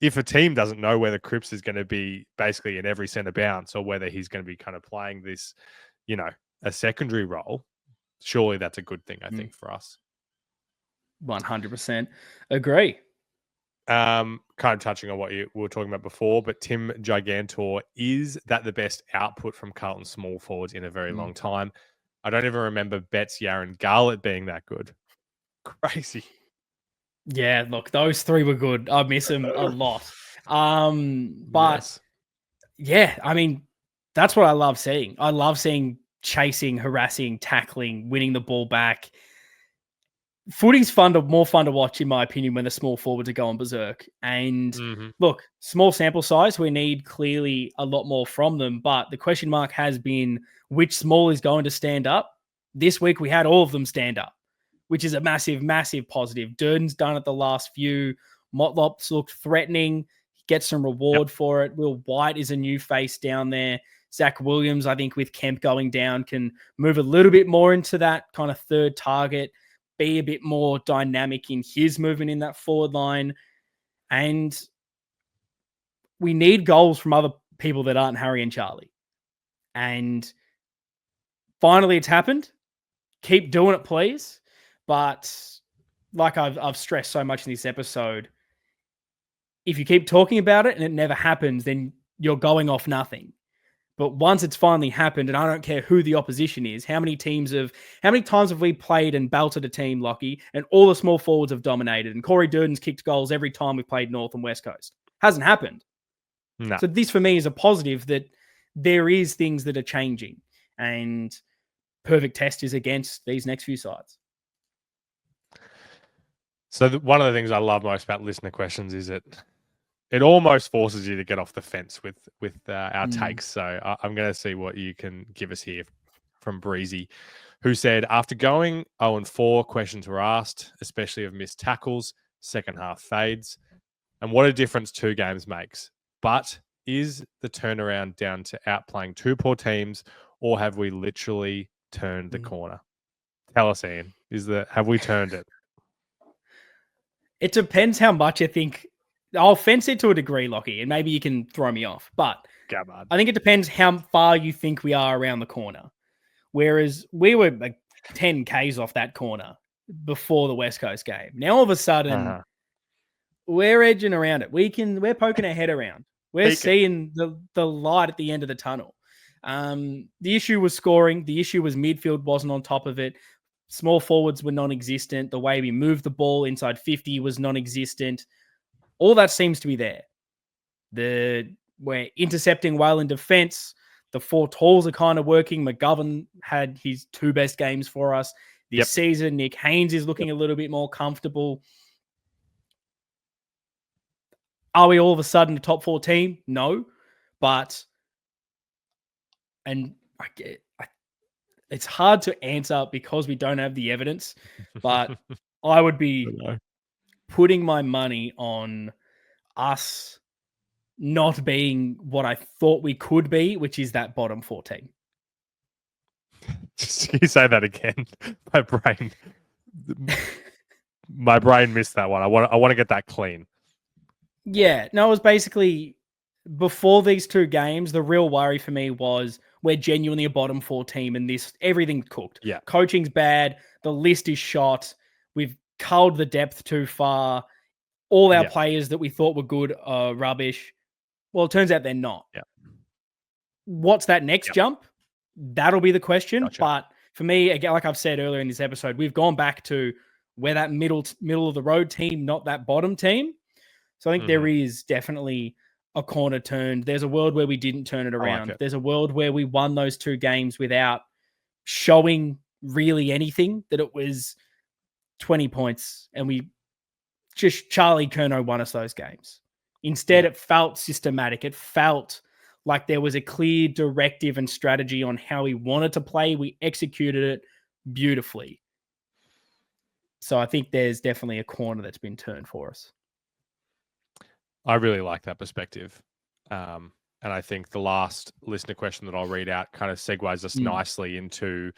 If a team doesn't know whether Cripps is going to be basically in every centre bounce or whether he's going to be kind of playing this, a secondary role, surely that's a good thing, I think, for us. 100% agree. Kind of touching on what we were talking about before, but Tim Gigantor, is that the best output from Carlton small forwards in a very long time? I don't even remember Betts, Yaron, Garlett being that good. Crazy. Yeah, look, those 3 were good. I miss them a lot. But yeah, I mean, that's what I love seeing. I love seeing chasing, harassing, tackling, winning the ball back. Footy's more fun to watch, in my opinion, when the small forwards are going berserk. And look, small sample size, we need clearly a lot more from them. But the question mark has been which small is going to stand up. This week we had all of them stand up, which is a massive, massive positive. Durden's done it the last few. Motlop's looked threatening. He gets some reward for it. Will White is a new face down there. Zach Williams, I think with Kemp going down, can move a little bit more into that kind of third target, be a bit more dynamic in his movement in that forward line. And we need goals from other people that aren't Harry and Charlie. And finally it's happened. Keep doing it, please. But like I've stressed so much in this episode, if you keep talking about it and it never happens, then you're going off nothing. But once it's finally happened, and I don't care who the opposition is, how many times have we played and belted a team, Lockie, and all the small forwards have dominated, and Corey Durden's kicked goals every time we played North and West Coast? Hasn't happened. No. So this for me is a positive that there is things that are changing, and perfect test is against these next few sides. So one of the things I love most about listener questions is it almost forces you to get off the fence with our takes. So I'm going to see what you can give us here from Breezy, who said, after going 0-4, questions were asked, especially of missed tackles, second half fades, and what a difference 2 games makes. But is the turnaround down to outplaying 2 poor teams, or have we literally turned the corner? Tell us, Ian, have we turned it? It depends how much I think. I'll fence it to a degree, Lockie, and maybe you can throw me off. But Gabbard. I think it depends how far you think we are around the corner. Whereas we were like 10 Ks off that corner before the West Coast game. Now all of a sudden, we're edging around it. We're poking our head around. We're seeing the light at the end of the tunnel. The issue was scoring. The issue was midfield wasn't on top of it. Small forwards were non-existent. The way we moved the ball inside 50 was non-existent. All that seems to be there. We're intercepting well in defense. The 4 talls are kind of working. McGovern had his 2 best games for us this season. Nick Haynes is looking a little bit more comfortable. Are we all of a sudden a top 4 team? No. But, and it's hard to answer because we don't have the evidence, but I would be putting my money on us not being what I thought we could be, which is that bottom 4 team. You say that again. My brain missed that one. I want to get that clean. Yeah, no, it was basically before these 2 games, the real worry for me was we're genuinely a bottom 4 team and everything's cooked. Yeah. Coaching's bad. The list is shot. We've culled the depth too far. All our players that we thought were good are rubbish. Well, it turns out they're not. Yeah. What's that next jump? That'll be the question. Gotcha. But for me, again, like I've said earlier in this episode, we've gone back to we're that middle of the road team, not that bottom team. So I think there is definitely a corner turned. There's a world where we didn't turn it around. There's a world where we won those 2 games without showing really anything, that it was 20 points and we just Charlie Curnow won us those games. Instead, it felt systematic. It felt like there was a clear directive and strategy on how we wanted to play. We executed it beautifully. So I think there's definitely a corner that's been turned for us. I really like that perspective. And I think the last listener question that I'll read out kind of segues us nicely into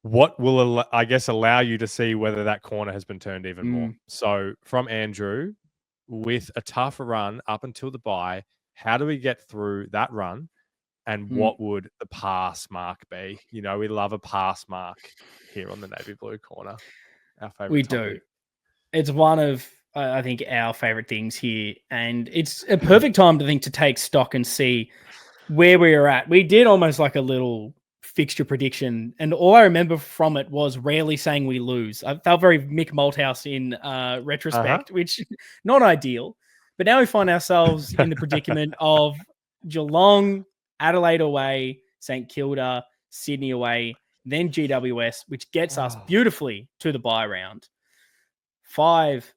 what will, I guess, allow you to see whether that corner has been turned even more. So from Andrew, with a tough run up until the bye, how do we get through that run? And what would the pass mark be? You know, we love a pass mark here on the Navy Blue corner. Our favorite We topic. do. It's one of, I think, our favorite things here. And it's a perfect time to take stock and see where we are at. We did almost like a little fixture prediction. And all I remember from it was rarely saying we lose. I felt very Mick Malthouse in retrospect, which not ideal. But now we find ourselves in the predicament of Geelong, Adelaide away, St Kilda, Sydney away, then GWS, which gets us beautifully to the bye round. 5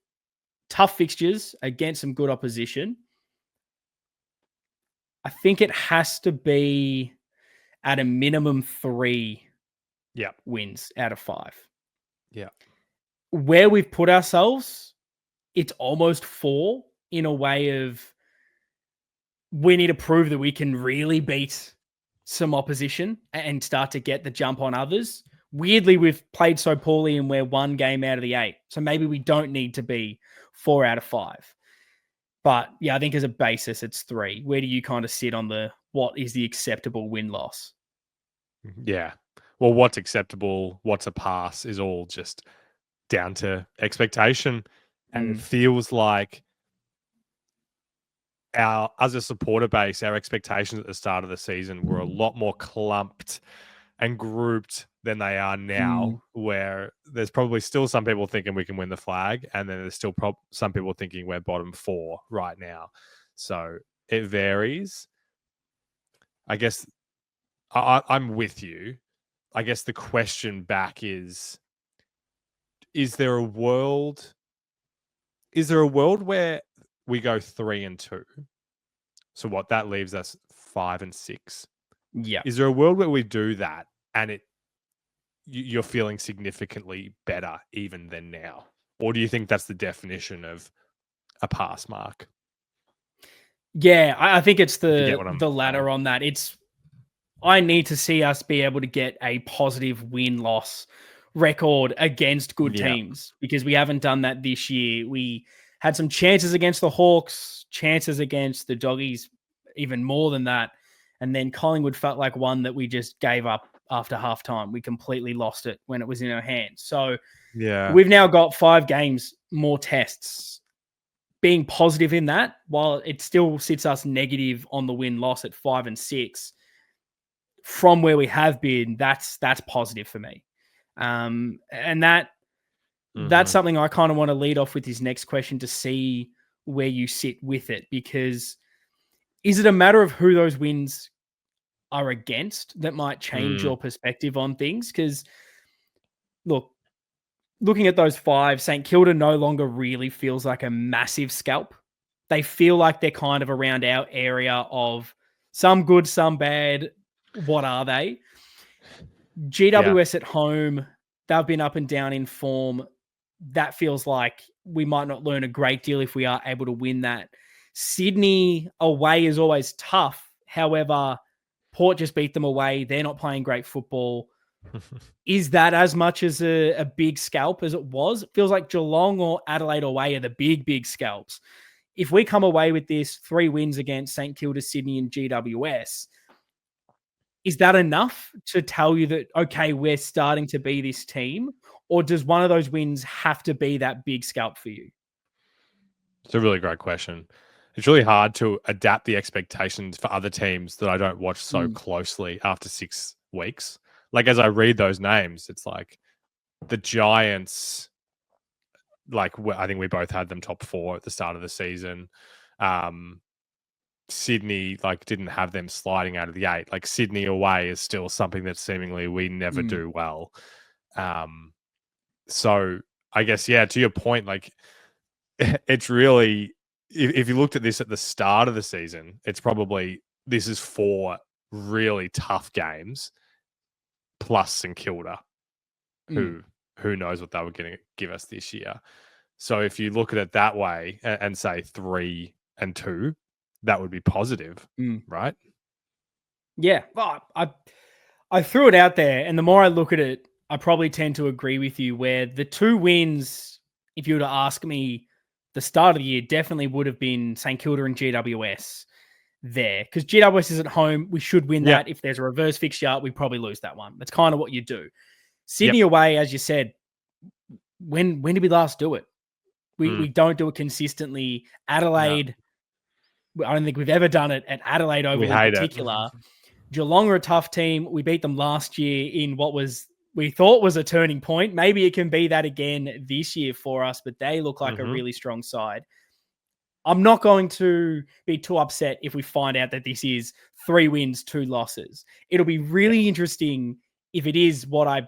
tough fixtures against some good opposition. I think it has to be at a minimum 3 wins out of 5. Yeah. Where we've put ourselves, it's almost 4 in a way of we need to prove that we can really beat some opposition and start to get the jump on others. Weirdly, we've played so poorly and we're 1 game out of the 8. So maybe we don't need to be 4 out of 5. But yeah, I think as a basis, it's 3. Where do you kind of sit on what is the acceptable win-loss? Yeah. Well, what's acceptable, what's a pass is all just down to expectation. And it feels like as a supporter base, our expectations at the start of the season were a lot more clumped and grouped than they are now, where there's probably still some people thinking we can win the flag, and then there's still some people thinking we're bottom 4 right now. So it varies. I guess I'm with you. I guess the question back is there a world where we go 3-2? So what that leaves us 5-6. Yeah. Is there a world where we do that and you're feeling significantly better even than now? Or do you think that's the definition of a pass mark? Yeah, I think it's If you get what I'm the latter saying. on that. I need to see us be able to get a positive win-loss record against good Yeah. teams because we haven't done that this year. We had some chances against the Hawks, chances against the Doggies, even more than that. And then Collingwood felt like one that we just gave up after halftime. We completely lost it when it was in our hands. So Yeah. we've now got 5 games, more tests. Being positive in that, while it still sits us negative on the win-loss at 5 and 6, from where we have been, that's positive for me. And that's something I kind of want to lead off with this next question to see where you sit with it, because is it a matter of who those wins are against that might change your perspective on things? Because looking at those 5, St Kilda no longer really feels like a massive scalp. They feel like they're kind of around our area of some good, some bad. What are they? GWS at home, they've been up and down in form. That feels like we might not learn a great deal if we are able to win that. Sydney away is always tough. However, Port just beat them away. They're not playing great football. Is that as much as a big scalp as it was? It feels like Geelong or Adelaide away are the big scalps. If we come away with this 3 wins against St Kilda, Sydney, and GWS, is that enough to tell you that, okay, we're starting to be this team? Or does one of those wins have to be that big scalp for you? It's a really great question. It's really hard to adapt the expectations for other teams that I don't watch so closely after 6 weeks. Like, as I read those names, it's like the Giants, like, I think we both had them top 4 at the start of the season. Sydney, like, didn't have them sliding out of the 8. Like, Sydney away is still something that seemingly we never do well. So I guess, yeah, to your point, like, it's really, if you looked at this at the start of the season, it's probably, this is 4 really tough games plus St Kilda, who knows what they were going to give us this year. So if you look at it that way and say 3-2, that would be positive, right? Yeah. Well, I threw it out there, and the more I look at it, I probably tend to agree with you, where the 2 wins, if you were to ask me the start of the year, definitely would have been St Kilda and GWS there. Because GWS is at home. We should win that. If there's a reverse fixture, we probably lose that one. That's kind of what you do. Sydney away, as you said, when did we last do it? We don't do it consistently. Adelaide, I don't think we've ever done it at Adelaide Oval in particular. Geelong are a tough team. We beat them last year in what we thought was a turning point. Maybe it can be that again this year for us, but they look like a really strong side. I'm not going to be too upset if we find out that this is 3 wins, 2 losses. It'll be really interesting if it is what I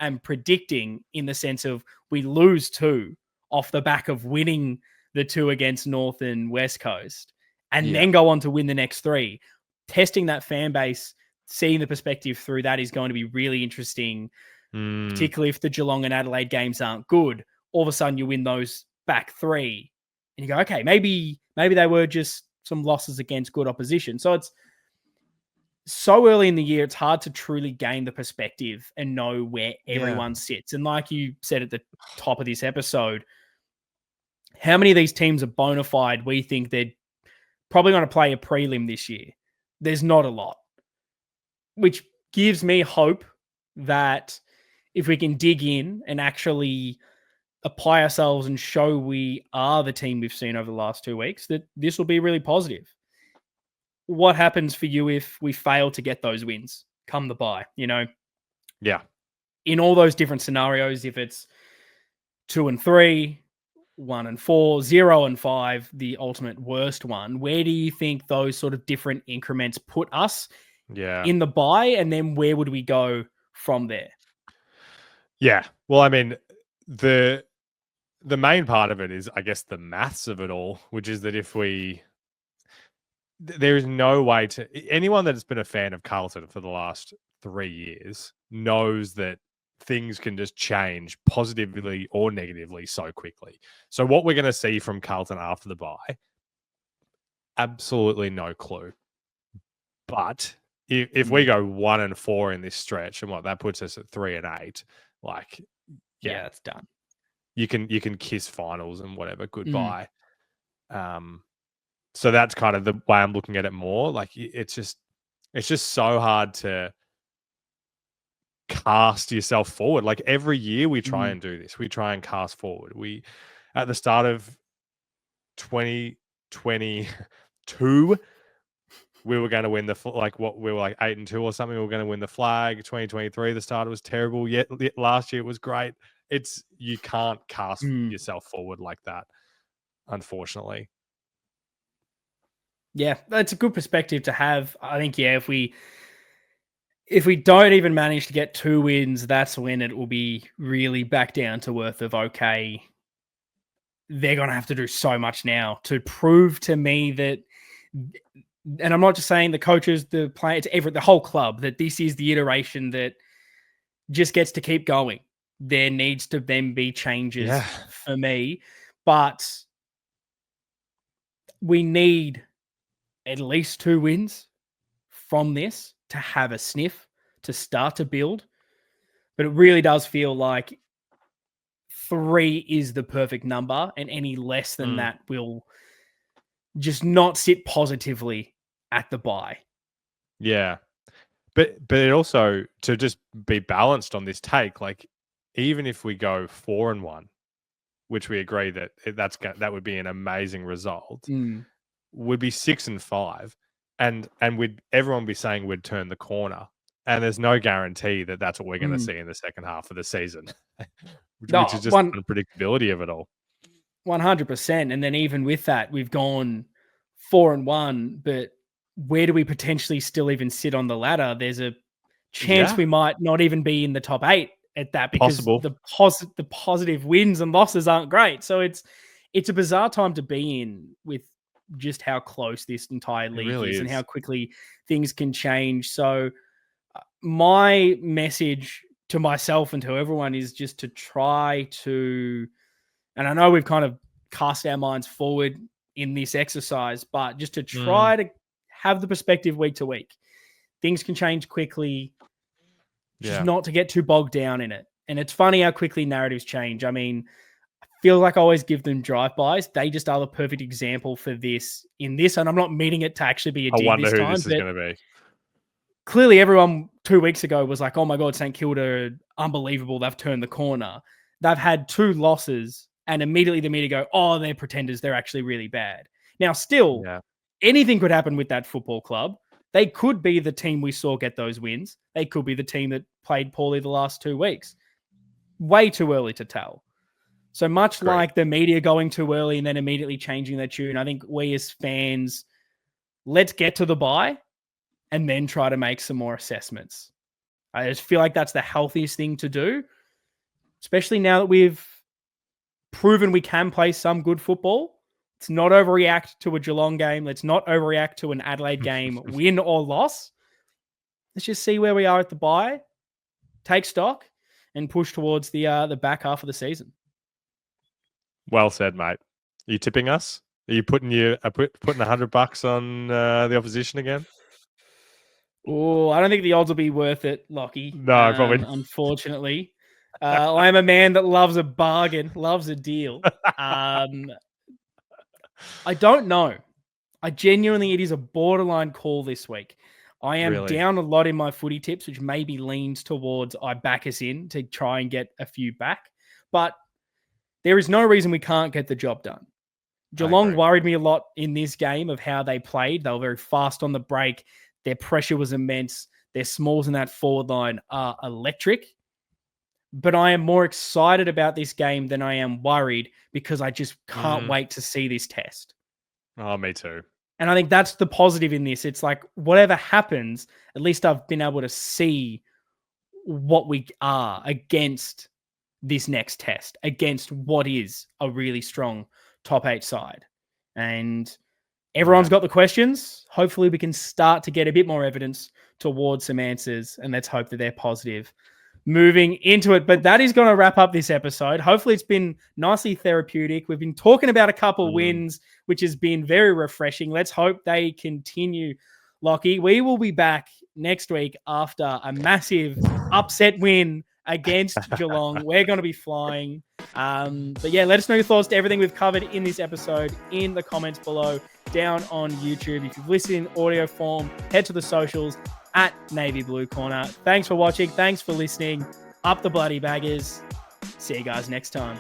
am predicting, in the sense of we lose 2 off the back of winning the 2 against North and West Coast, and then go on to win the next 3. Testing that fan base, seeing the perspective through that is going to be really interesting, particularly if the Geelong and Adelaide games aren't good. All of a sudden you win those back 3 and you go, okay, maybe they were just some losses against good opposition. So it's so early in the year, it's hard to truly gain the perspective and know where everyone sits. And like you said at the top of this episode, how many of these teams are bona fide? We think they're probably going to play a prelim this year. There's not a lot, which gives me hope that if we can dig in and actually apply ourselves and show we are the team we've seen over the last 2 weeks, that this will be really positive. What happens for you if we fail to get those wins come the bye? Yeah. In all those different scenarios, if it's 2-3, 1-4, 0-5, the ultimate worst one, where do you think those sort of different increments put us Yeah. in the bye, and then where would we go from there? Yeah. Well, I mean, the main part of it is, I guess, the maths of it all, which is that if we there is no way to anyone that's been a fan of Carlton for the last 3 years knows that things can just change positively or negatively so quickly. So what we're going to see from Carlton after the bye, absolutely no clue. But if we go 1-4 in this stretch, and what that puts us at 3-8, like, Yeah, it's done. you can kiss finals and whatever goodbye. So that's kind of the way I'm looking at it more. Like, it's just so hard to cast yourself forward. Like, every year we try and do this. We try and cast forward. We at the start of 2022, we were going to win we were like 8-2 or something. We were going to win the flag. 2023, the start was terrible. Yet last year it was great. You can't cast yourself forward like that, unfortunately. Yeah, that's a good perspective to have. I think, if we don't even manage to get 2 wins, that's when it will be really back down to earth of, okay, they're going to have to do so much now to prove to me that, and I'm not just saying the coaches, the players, the whole club, that this is the iteration that just gets to keep going. There needs to then be changes for me, but we need at least 2 wins from this to have a sniff, to start to build. But it really does feel like 3 is the perfect number, and any less than that will just not sit positively at the bye. Yeah. But it also, to just be balanced on this take, like, even if we go 4-1, which we agree that would be an amazing result, would be 6-5, and everyone be saying we'd turn the corner, and there's no guarantee that that's what we're going to see in the second half of the season, which is just the unpredictability of it all. 100%. And then even with that, we've gone 4-1, but where do we potentially still even sit on the ladder? There's a chance we might not even be in the top 8 at that, because the positive wins and losses aren't great. So it's a bizarre time to be in, with just how close this entire league is and how quickly things can change. So my message to myself and to everyone is just to try to, and I know we've kind of cast our minds forward in this exercise, but just to try to have the perspective week to week. Things can change quickly, just not to get too bogged down in it. And it's funny how quickly narratives change. I mean, I feel like I always give them drive-bys. They just are the perfect example for this in this, and I'm not meaning it to actually be a dig this time. I wonder who this is going to be. Clearly, everyone 2 weeks ago was like, oh my God, St. Kilda, unbelievable. They've turned the corner. They've had 2 losses, and immediately the media go, oh, they're pretenders. They're actually really bad. Now, still, anything could happen with that football club. They could be the team we saw get those wins. They could be the team that played poorly the last 2 weeks. Way too early to tell. So much like the media going too early and then immediately changing their tune, I think we as fans, let's get to the bye and then try to make some more assessments. I just feel like that's the healthiest thing to do, especially now that we've proven we can play some good football. Let's not overreact to a Geelong game. Let's not overreact to an Adelaide game, win or loss. Let's just see where we are at the bye, take stock, and push towards the back half of the season. Well said, mate. Are you tipping us? Are you putting $100 on the opposition again? Oh, I don't think the odds will be worth it, Lockie. No, probably not. Unfortunately. I am a man that loves a bargain, loves a deal. I don't know. It is a borderline call this week. I am down a lot in my footy tips, which maybe leans towards I back us in to try and get a few back. But there is no reason we can't get the job done. Geelong worried me a lot in this game of how they played. They were very fast on the break. Their pressure was immense. Their smalls in that forward line are electric. But I am more excited about this game than I am worried, because I just can't wait to see this test. Oh, me too. And I think that's the positive in this. It's like, whatever happens, at least I've been able to see what we are against this next test, against what is a really strong top 8 side. And everyone's got the questions. Hopefully we can start to get a bit more evidence towards some answers, and let's hope that they're positive moving into it. But that is going to wrap up this episode. Hopefully it's been nicely therapeutic. We've been talking about a couple wins, which has been very refreshing. Let's hope they continue, Lockie. We will be back next week after a massive upset win against Geelong. We're going to be flying. But yeah, let us know your thoughts to everything we've covered in this episode in the comments below down on YouTube. If you've listened in audio form, head to the socials at Navy Blue Corner. Thanks for watching. Thanks for listening. Up the bloody baggers. See you guys next time.